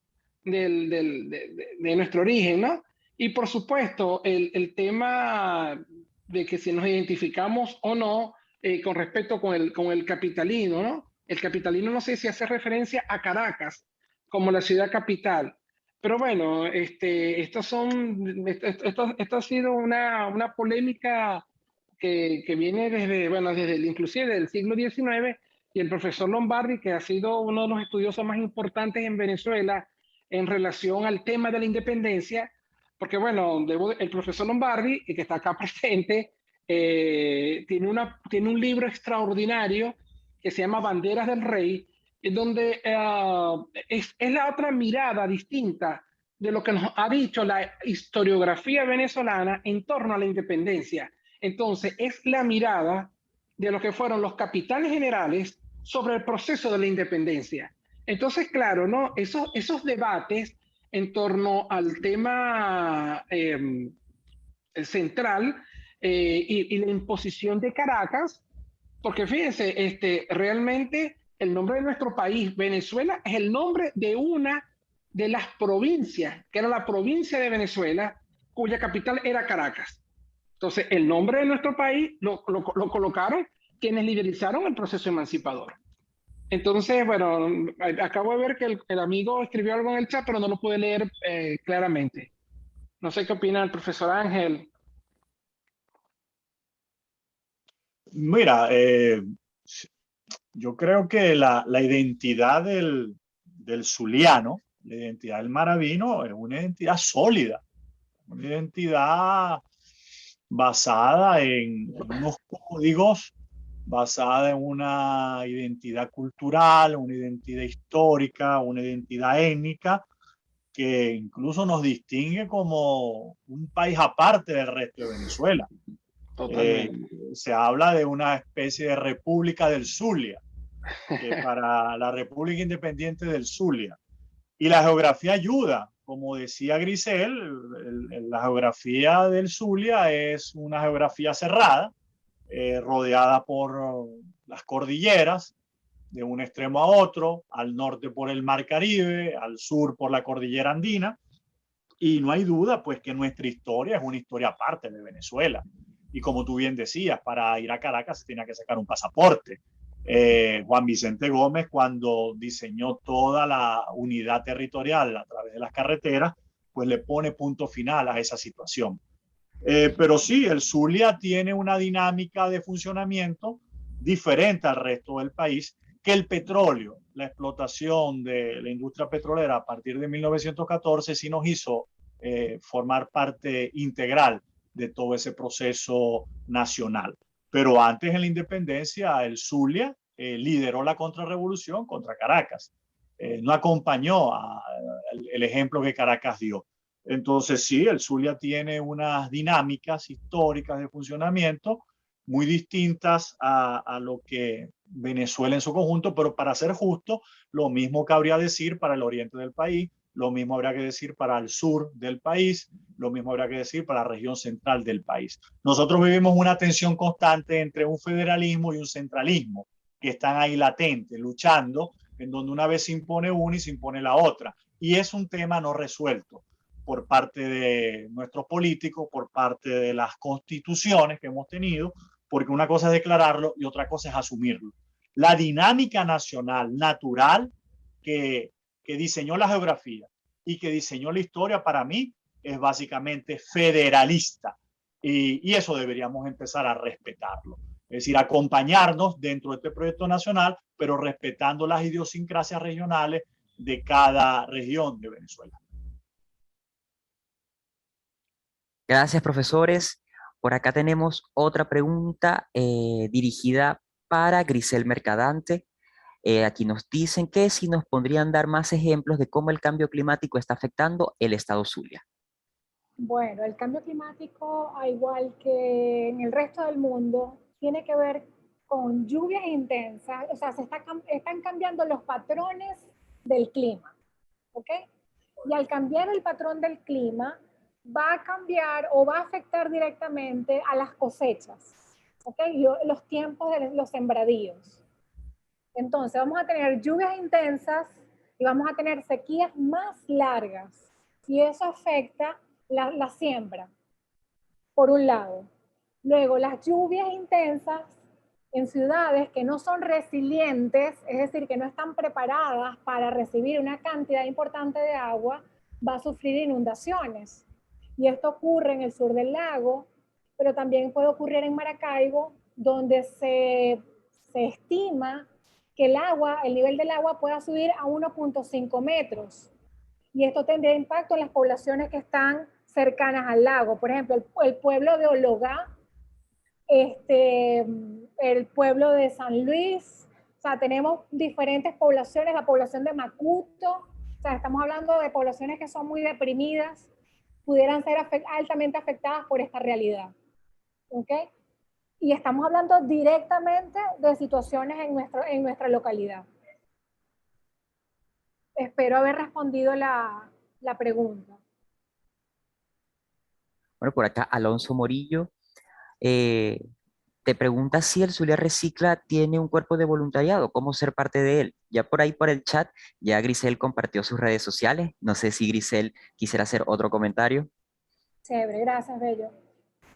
de nuestro origen, ¿no? Y por supuesto, el tema de que si nos identificamos o no con respecto con el capitalino, ¿no? El capitalino no sé si hace referencia a Caracas como la ciudad capital. Pero bueno, esto ha sido una polémica que viene inclusive del siglo XIX, y el profesor Lombardi, que ha sido uno de los estudiosos más importantes en Venezuela en relación al tema de la independencia, porque bueno, el profesor Lombardi, que está acá presente, tiene un libro extraordinario que se llama Banderas del Rey, en donde es la otra mirada distinta de lo que nos ha dicho la historiografía venezolana en torno a la independencia. Entonces, es la mirada de lo que fueron los capitanes generales sobre el proceso de la independencia. Entonces, claro, ¿no? Esos debates en torno al tema central y la imposición de Caracas, porque fíjense, realmente el nombre de nuestro país, Venezuela, es el nombre de una de las provincias, que era la provincia de Venezuela, cuya capital era Caracas. Entonces, el nombre de nuestro país lo colocaron quienes liderizaron el proceso emancipador. Entonces, bueno, acabo de ver que el amigo escribió algo en el chat, pero no lo pude leer claramente. No sé qué opina el profesor Ángel. Mira, yo creo que la identidad del zuliano, la identidad del maravino, es una identidad sólida, una identidad basada en unos códigos, basada en una identidad cultural, una identidad histórica, una identidad étnica, que incluso nos distingue como un país aparte del resto de Venezuela. Se habla de una especie de República del Zulia, que para la República Independiente del Zulia. Y la geografía ayuda, como decía Grisel, la geografía del Zulia es una geografía cerrada, rodeada por las cordilleras, de un extremo a otro, al norte por el Mar Caribe, al sur por la cordillera andina, y no hay duda pues que nuestra historia es una historia aparte de Venezuela. Y como tú bien decías, para ir a Caracas se tenía que sacar un pasaporte. Juan Vicente Gómez, cuando diseñó toda la unidad territorial a través de las carreteras, pues le pone punto final a esa situación. Pero sí, el Zulia tiene una dinámica de funcionamiento diferente al resto del país, que el petróleo, la explotación de la industria petrolera a partir de 1914 sí nos hizo formar parte integral de todo ese proceso nacional. Pero antes en la independencia, el Zulia lideró la contrarrevolución contra Caracas. No acompañó el ejemplo que Caracas dio. Entonces, sí, el Zulia tiene unas dinámicas históricas de funcionamiento muy distintas a lo que Venezuela en su conjunto, pero para ser justo, lo mismo cabría decir para el oriente del país, lo mismo habría que decir para el sur del país, lo mismo habría que decir para la región central del país. Nosotros vivimos una tensión constante entre un federalismo y un centralismo, que están ahí latentes, luchando, en donde una vez se impone una y se impone la otra. Y es un tema no resuelto por parte de nuestros políticos, por parte de las constituciones que hemos tenido, porque una cosa es declararlo y otra cosa es asumirlo. La dinámica nacional, natural, que diseñó la geografía y que diseñó la historia, para mí es básicamente federalista. Y eso deberíamos empezar a respetarlo. Es decir, acompañarnos dentro de este proyecto nacional, pero respetando las idiosincrasias regionales de cada región de Venezuela. Gracias, profesores. Por acá tenemos otra pregunta dirigida para Grisel Mercadante. Aquí nos dicen que si nos podrían dar más ejemplos de cómo el cambio climático está afectando el estado Zulia. Bueno, el cambio climático, al igual que en el resto del mundo, tiene que ver con lluvias intensas, o sea, están cambiando los patrones del clima, ¿ok? Y al cambiar el patrón del clima, va a cambiar o va a afectar directamente a las cosechas, ¿ok? Los tiempos de los sembradíos. Entonces, vamos a tener lluvias intensas y vamos a tener sequías más largas. Y eso afecta la siembra, por un lado. Luego, las lluvias intensas en ciudades que no son resilientes, es decir, que no están preparadas para recibir una cantidad importante de agua, va a sufrir inundaciones. Y esto ocurre en el sur del lago, pero también puede ocurrir en Maracaibo, donde se estima que el nivel del agua pueda subir a 1.5 metros. Y esto tendría impacto en las poblaciones que están cercanas al lago. Por ejemplo, el pueblo de Ologá, el pueblo de San Luis, o sea, tenemos diferentes poblaciones, la población de Macuto, o sea, estamos hablando de poblaciones que son muy deprimidas, pudieran ser altamente afectadas por esta realidad. ¿Ok? Y estamos hablando directamente de situaciones en nuestra localidad. Espero haber respondido la pregunta. Bueno, por acá Alonso Morillo te pregunta si el Zulia Recicla tiene un cuerpo de voluntariado, cómo ser parte de él. Ya por ahí por el chat, ya Grisel compartió sus redes sociales. No sé si Grisel quisiera hacer otro comentario. Chévere, gracias, Bello.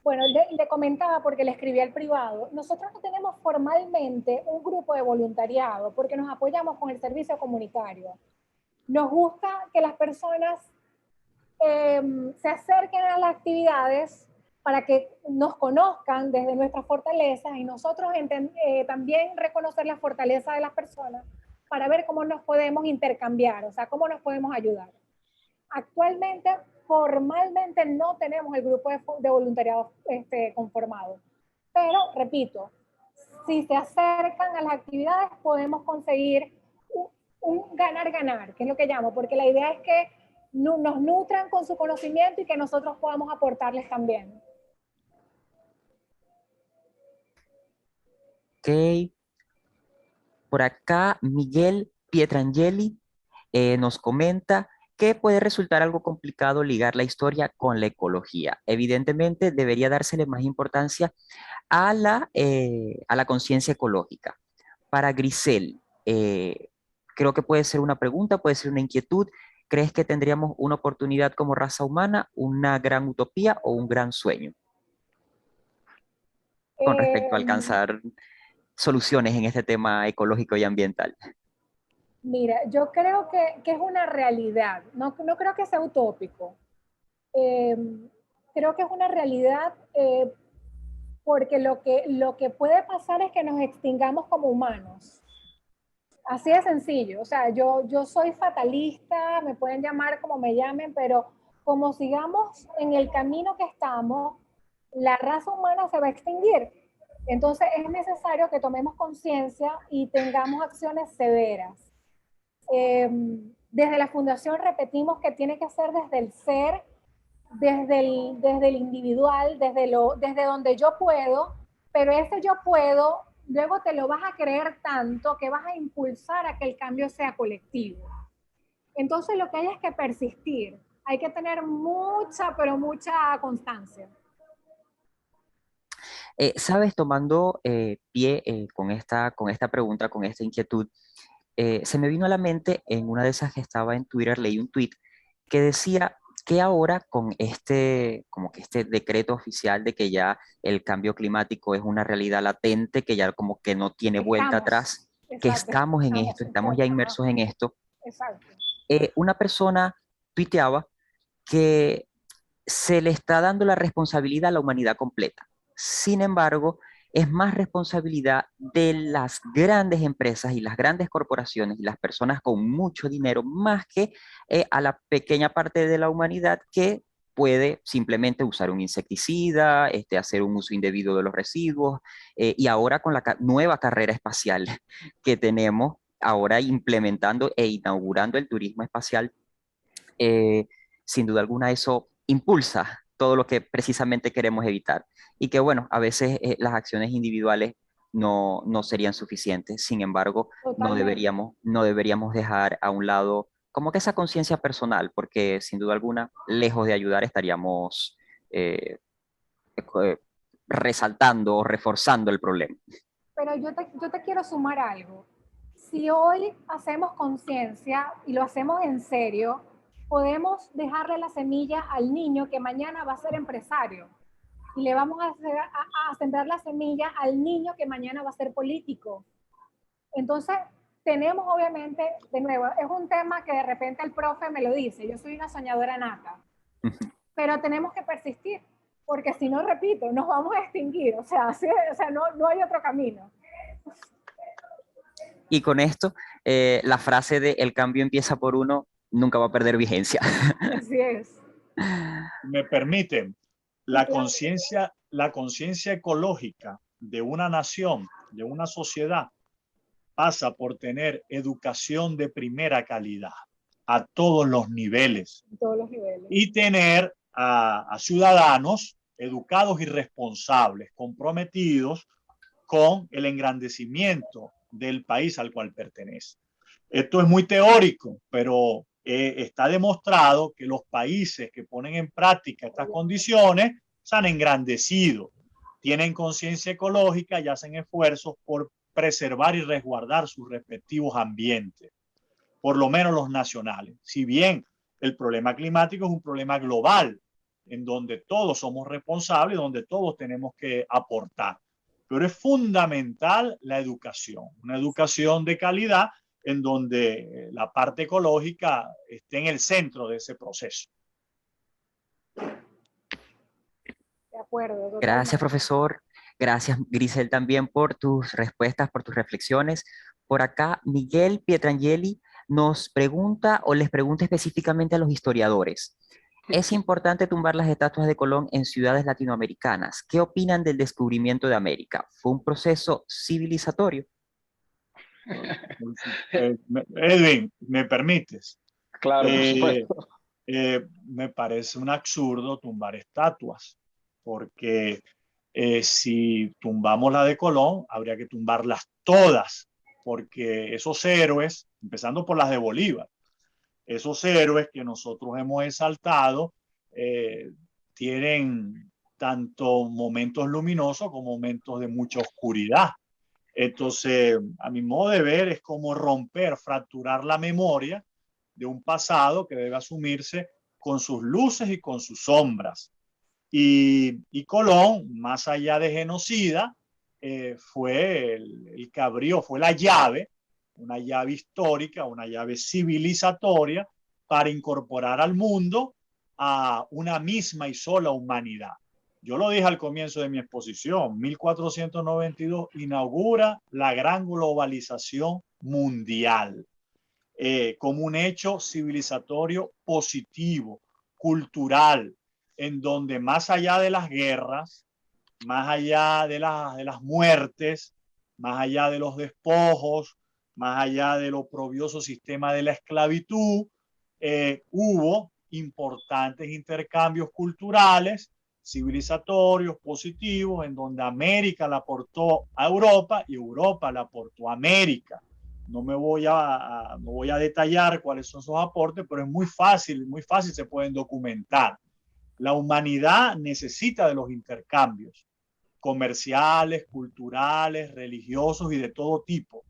Bueno, le comentaba porque le escribí al privado. Nosotros no tenemos formalmente un grupo de voluntariado porque nos apoyamos con el servicio comunitario. Nos gusta que las personas se acerquen a las actividades para que nos conozcan desde nuestras fortalezas y nosotros también reconocer la fortaleza de las personas para ver cómo nos podemos intercambiar, o sea, cómo nos podemos ayudar. Actualmente, formalmente no tenemos el grupo de voluntariado conformado, pero repito, si se acercan a las actividades podemos conseguir un ganar-ganar, que es lo que llamo, porque la idea es que nos nutran con su conocimiento y que nosotros podamos aportarles también. Ok. Por acá Miguel Pietrangeli nos comenta que puede resultar algo complicado ligar la historia con la ecología. Evidentemente, debería dársele más importancia a la conciencia ecológica. Para Grisel, creo que puede ser una pregunta, puede ser una inquietud. ¿Crees que tendríamos una oportunidad como raza humana, una gran utopía o un gran sueño con respecto a alcanzar soluciones en este tema ecológico y ambiental? Mira, yo creo que es una realidad, no creo que sea utópico. Creo que es una realidad porque lo que puede pasar es que nos extingamos como humanos. Así de sencillo, o sea, yo soy fatalista, me pueden llamar como me llamen, pero como sigamos en el camino que estamos, la raza humana se va a extinguir. Entonces es necesario que tomemos conciencia y tengamos acciones severas. Desde la fundación repetimos que tiene que ser desde el ser desde el individual, desde donde yo puedo, pero ese yo puedo, luego te lo vas a creer tanto que vas a impulsar a que el cambio sea colectivo. Entonces lo que hay es que persistir, hay que tener mucha, pero mucha constancia. Sabes, tomando pie con esta pregunta, con esta inquietud, se me vino a la mente en una de esas que estaba en Twitter, leí un tweet que decía que ahora con este, como que este decreto oficial de que ya el cambio climático es una realidad latente, que ya como que no tiene vuelta atrás, que Exacto, estamos en esto, estamos ya inmersos en esto, exacto. una persona tuiteaba que se le está dando la responsabilidad a la humanidad completa. Sin embargo, es más responsabilidad de las grandes empresas y las grandes corporaciones y las personas con mucho dinero, más que a la pequeña parte de la humanidad que puede simplemente usar un insecticida, hacer un uso indebido de los residuos, y ahora con la nueva carrera espacial que tenemos, ahora implementando e inaugurando el turismo espacial, eh, sin duda alguna eso impulsa todo lo que precisamente queremos evitar. Y que bueno, a veces las acciones individuales no serían suficientes. Sin embargo, Totalmente. no deberíamos dejar a un lado como que esa conciencia personal, porque sin duda alguna, lejos de ayudar, estaríamos eh, eh, resaltando o reforzando el problema. Pero yo te quiero sumar algo. Si hoy hacemos conciencia y lo hacemos en serio, podemos dejarle la semilla al niño que mañana va a ser empresario. Y le vamos a sembrar la semilla al niño que mañana va a ser político. Entonces, tenemos obviamente, de nuevo, es un tema que de repente el profe me lo dice, yo soy una soñadora nata, pero tenemos que persistir, porque si no, repito, nos vamos a extinguir, o sea, no hay otro camino. Y con esto, la frase de el cambio empieza por uno nunca va a perder vigencia. Así es. Me permiten, la conciencia ecológica de una nación, de una sociedad, pasa por tener educación de primera calidad a todos los niveles Todos los niveles. y tener a ciudadanos educados y responsables, comprometidos con el engrandecimiento del país al cual pertenece. Esto es muy teórico, pero está demostrado que los países que ponen en práctica estas condiciones se han engrandecido, tienen conciencia ecológica y hacen esfuerzos por preservar y resguardar sus respectivos ambientes, por lo menos los nacionales. Si bien el problema climático es un problema global, en donde todos somos responsables, donde todos tenemos que aportar. Pero es fundamental la educación, una educación de calidad en donde la parte ecológica esté en el centro de ese proceso. De acuerdo, totalmente. Gracias, profesor. Gracias, Grisel, también por tus respuestas, por tus reflexiones. Por acá, Miguel Pietrangeli nos pregunta o les pregunta específicamente a los historiadores. ¿Es importante tumbar las estatuas de Colón en ciudades latinoamericanas? ¿Qué opinan del descubrimiento de América? ¿Fue un proceso civilizatorio? Edwin, ¿me permites? Claro, por supuesto. Me parece un absurdo tumbar estatuas, porque si tumbamos la de Colón, habría que tumbarlas todas, porque esos héroes, empezando por las de Bolívar, esos héroes que nosotros hemos exaltado, tienen tanto momentos luminosos como momentos de mucha oscuridad. Entonces, a mi modo de ver, es como romper, fracturar la memoria de un pasado que debe asumirse con sus luces y con sus sombras. Y Colón, más allá de genocida, fue el que abrió, fue la llave, una llave histórica, una llave civilizatoria para incorporar al mundo a una misma y sola humanidad. Yo lo dije al comienzo de mi exposición, 1492 inaugura la gran globalización mundial como un hecho civilizatorio positivo, cultural, en donde más allá de las guerras, más allá de las muertes, más allá de los despojos, más allá del oprobioso sistema de la esclavitud, hubo importantes intercambios culturales, civilizatorios, positivos, en donde América la aportó a Europa y Europa la aportó a América. No voy a detallar cuáles son esos aportes, pero es muy fácil se pueden documentar. La humanidad necesita de los intercambios comerciales, culturales, religiosos y de todo tipo,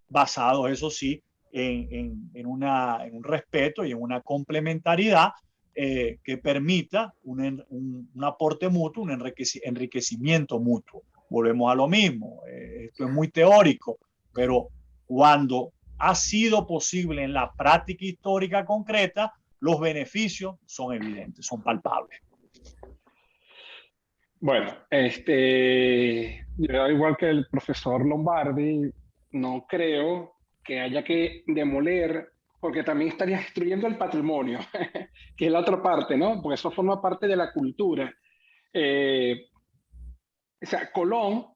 basados, eso sí, en un respeto y en una complementariedad que permita un aporte mutuo, un enriquecimiento mutuo. Volvemos a lo mismo, esto es muy teórico, pero cuando ha sido posible en la práctica histórica concreta, los beneficios son evidentes, son palpables. Bueno, yo igual que el profesor Lombardi, no creo que haya que demoler, porque también estaría destruyendo el patrimonio, que es la otra parte, ¿no? Porque eso forma parte de la cultura. O sea, Colón,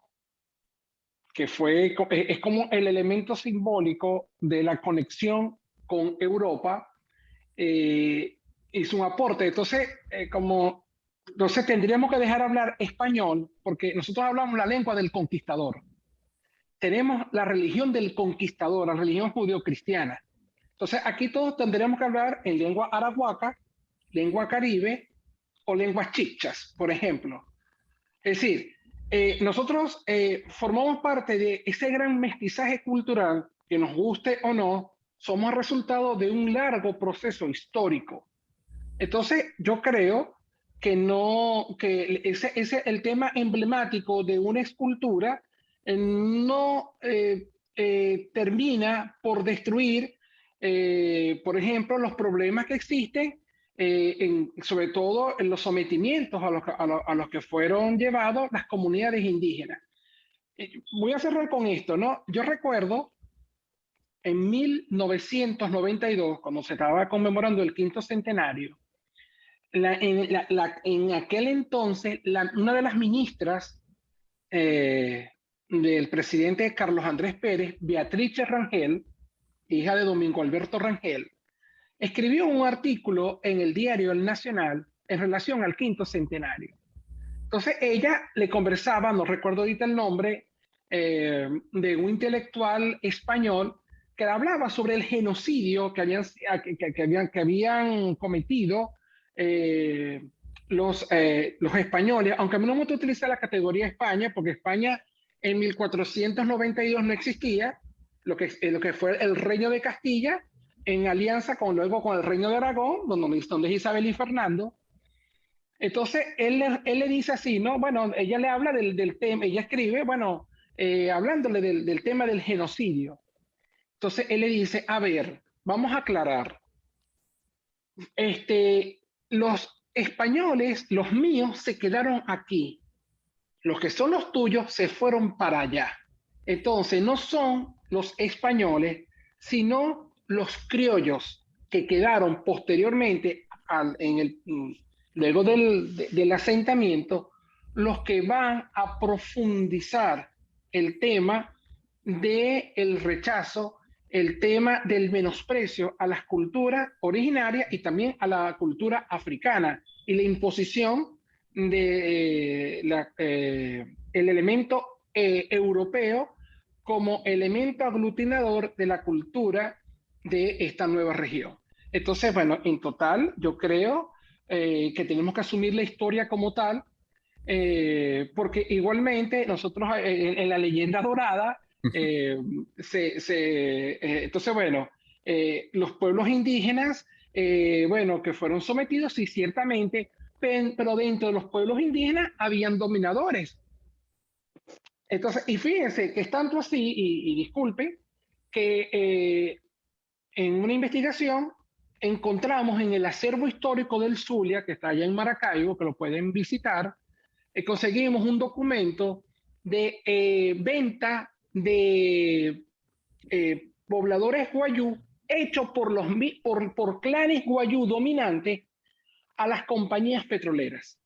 que es como el elemento simbólico de la conexión con Europa, hizo un aporte. Entonces, entonces tendríamos que dejar hablar español, porque nosotros hablamos la lengua del conquistador. Tenemos la religión del conquistador, la religión judeocristiana. Entonces, aquí todos tendríamos que hablar en lengua arahuaca, lengua caribe o lenguas chichas, por ejemplo. Es decir, nosotros formamos parte de ese gran mestizaje cultural que, nos guste o no, somos resultado de un largo proceso histórico. Entonces, yo creo que ese el tema emblemático de una escultura no termina por destruir, por ejemplo, los problemas que existen, sobre todo en los sometimientos a los que fueron llevados las comunidades indígenas. Voy a cerrar con esto, ¿no? Yo recuerdo en 1992, cuando se estaba conmemorando el 5º centenario, en aquel entonces, una de las ministras del presidente Carlos Andrés Pérez, Beatriz Rangel, hija de Domingo Alberto Rangel, escribió un artículo en el diario El Nacional en relación al 5º centenario. Entonces ella le conversaba, no recuerdo ahorita el nombre, de un intelectual español que hablaba sobre el genocidio que habían cometido los españoles, aunque a mí no me gusta utilizar la categoría España, porque España en 1492 no existía, lo que fue el Reino de Castilla, en alianza luego con el Reino de Aragón, donde es Isabel y Fernando. Entonces, él le dice así, ¿no? Bueno, ella le habla del tema, ella escribe, bueno, hablándole del tema del genocidio. Entonces, él le dice, a ver, vamos a aclarar. Los españoles, los míos, se quedaron aquí. Los que son los tuyos se fueron para allá. Entonces, no son los españoles, sino los criollos que quedaron posteriormente luego del asentamiento, los que van a profundizar el tema del rechazo, el tema del menosprecio a las culturas originarias y también a la cultura africana y la imposición de el elemento europeo como elemento aglutinador de la cultura de esta nueva región. Entonces, bueno, en total, yo creo que tenemos que asumir la historia como tal, porque igualmente nosotros en la leyenda dorada, entonces, bueno, los pueblos indígenas, bueno, que fueron sometidos, sí, ciertamente, pero dentro de los pueblos indígenas habían dominadores. Entonces, y fíjense que es tanto así, y disculpen, que en una investigación encontramos en el acervo histórico del Zulia, que está allá en Maracaibo, que lo pueden visitar, conseguimos un documento de venta de pobladores guayú hecho por clanes guayú dominantes a las compañías petroleras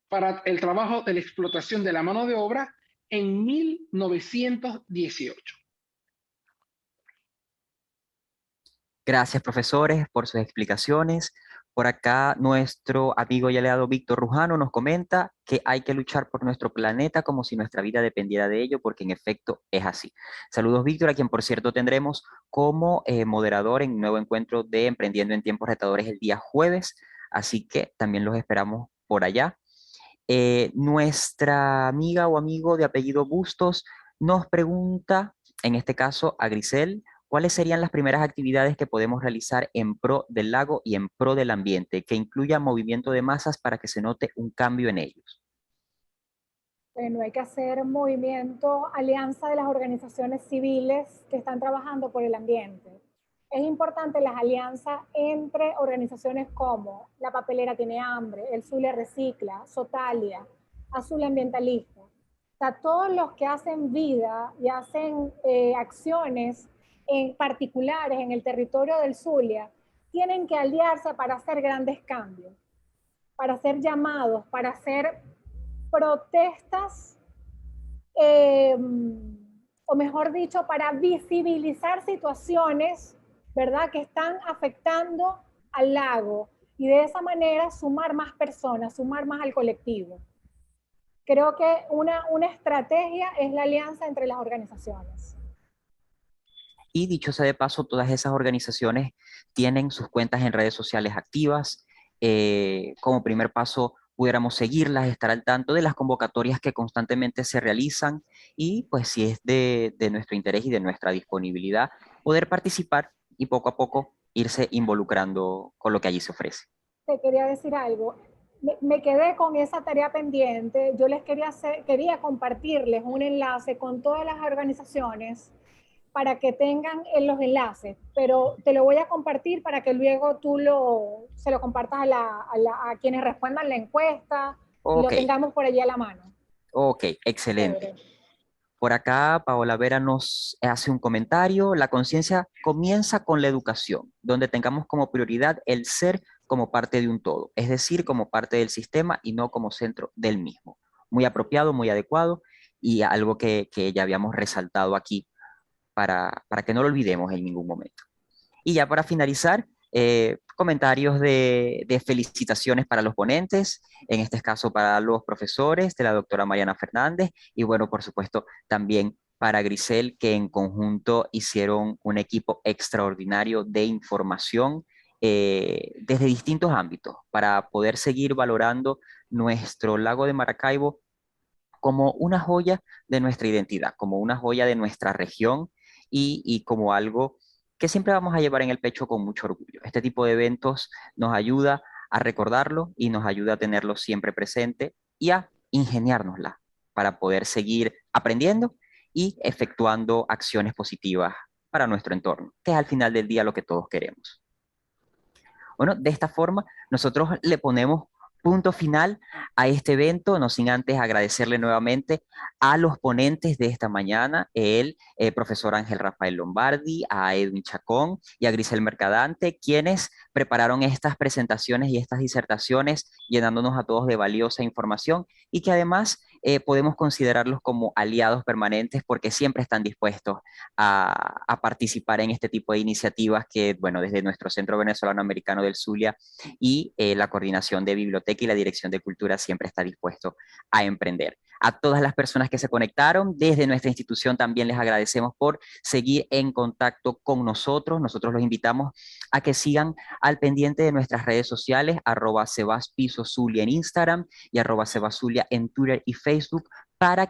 para el trabajo de la explotación de la mano de obra en 1918. Gracias, profesores, por sus explicaciones. Por acá nuestro amigo y aliado Víctor Rujano nos comenta que hay que luchar por nuestro planeta como si nuestra vida dependiera de ello, porque en efecto es así. Saludos Víctor, a quien por cierto tendremos como moderador en un nuevo encuentro de Emprendiendo en Tiempos Retadores el día jueves, así que también los esperamos por allá. Nuestra amiga o amigo de apellido Bustos nos pregunta, en este caso a Grisel, ¿cuáles serían las primeras actividades que podemos realizar en pro del lago y en pro del ambiente, que incluya movimiento de masas para que se note un cambio en ellos? Bueno, hay que hacer movimiento, alianza de las organizaciones civiles que están trabajando por el ambiente. Es importante las alianzas entre organizaciones como La Papelera Tiene Hambre, El Zulia Recicla, Sotalia, Azul Ambientalista. O sea, todos los que hacen vida y hacen acciones en particulares en el territorio del Zulia tienen que aliarse para hacer grandes cambios, para hacer llamados, para hacer protestas, o mejor dicho, para visibilizar situaciones, ¿verdad?, que están afectando al lago y de esa manera sumar más personas, sumar más al colectivo. Creo que una estrategia es la alianza entre las organizaciones. Y dicho sea de paso, todas esas organizaciones tienen sus cuentas en redes sociales activas. Como primer paso, pudiéramos seguirlas, estar al tanto de las convocatorias que constantemente se realizan y pues si es de nuestro interés y de nuestra disponibilidad, poder participar y poco a poco irse involucrando con lo que allí se ofrece. Te quería decir algo. Me quedé con esa tarea pendiente. Yo les quería compartirles un enlace con todas las organizaciones para que tengan los enlaces, pero te lo voy a compartir para que luego tú se lo compartas a quienes respondan la encuesta y lo tengamos por allí a la mano. Ok, excelente. Por acá, Paola Vera nos hace un comentario. La conciencia comienza con la educación, donde tengamos como prioridad el ser como parte de un todo, es decir, como parte del sistema y no como centro del mismo. Muy apropiado, muy adecuado y algo que ya habíamos resaltado aquí para que no lo olvidemos en ningún momento. Y ya para finalizar, comentarios de felicitaciones para los ponentes, en este caso para los profesores de la doctora Mariana Fernández y bueno, por supuesto, también para Grisel, que en conjunto hicieron un equipo extraordinario de información desde distintos ámbitos para poder seguir valorando nuestro lago de Maracaibo como una joya de nuestra identidad, como una joya de nuestra región y como algo que siempre vamos a llevar en el pecho con mucho orgullo. Este tipo de eventos nos ayuda a recordarlo y nos ayuda a tenerlo siempre presente y a ingeniárnosla para poder seguir aprendiendo y efectuando acciones positivas para nuestro entorno, que es al final del día lo que todos queremos. Bueno, de esta forma nosotros le ponemos punto final a este evento, no sin antes agradecerle nuevamente a los ponentes de esta mañana, el profesor Ángel Rafael Lombardi, a Edwin Chacón y a Grisel Mercadante, quienes prepararon estas presentaciones y estas disertaciones, llenándonos a todos de valiosa información y que además podemos considerarlos como aliados permanentes porque siempre están dispuestos a participar en este tipo de iniciativas que, bueno, desde nuestro Centro Venezolano Americano del Zulia y la Coordinación de Biblioteca y la Dirección de Cultura siempre está dispuesto a emprender. A todas las personas que se conectaron, desde nuestra institución también les agradecemos por seguir en contacto con nosotros. Nosotros los invitamos a que sigan al pendiente de nuestras redes sociales, @sebaspisozulia en Instagram y @sebazulia en Twitter y Facebook, para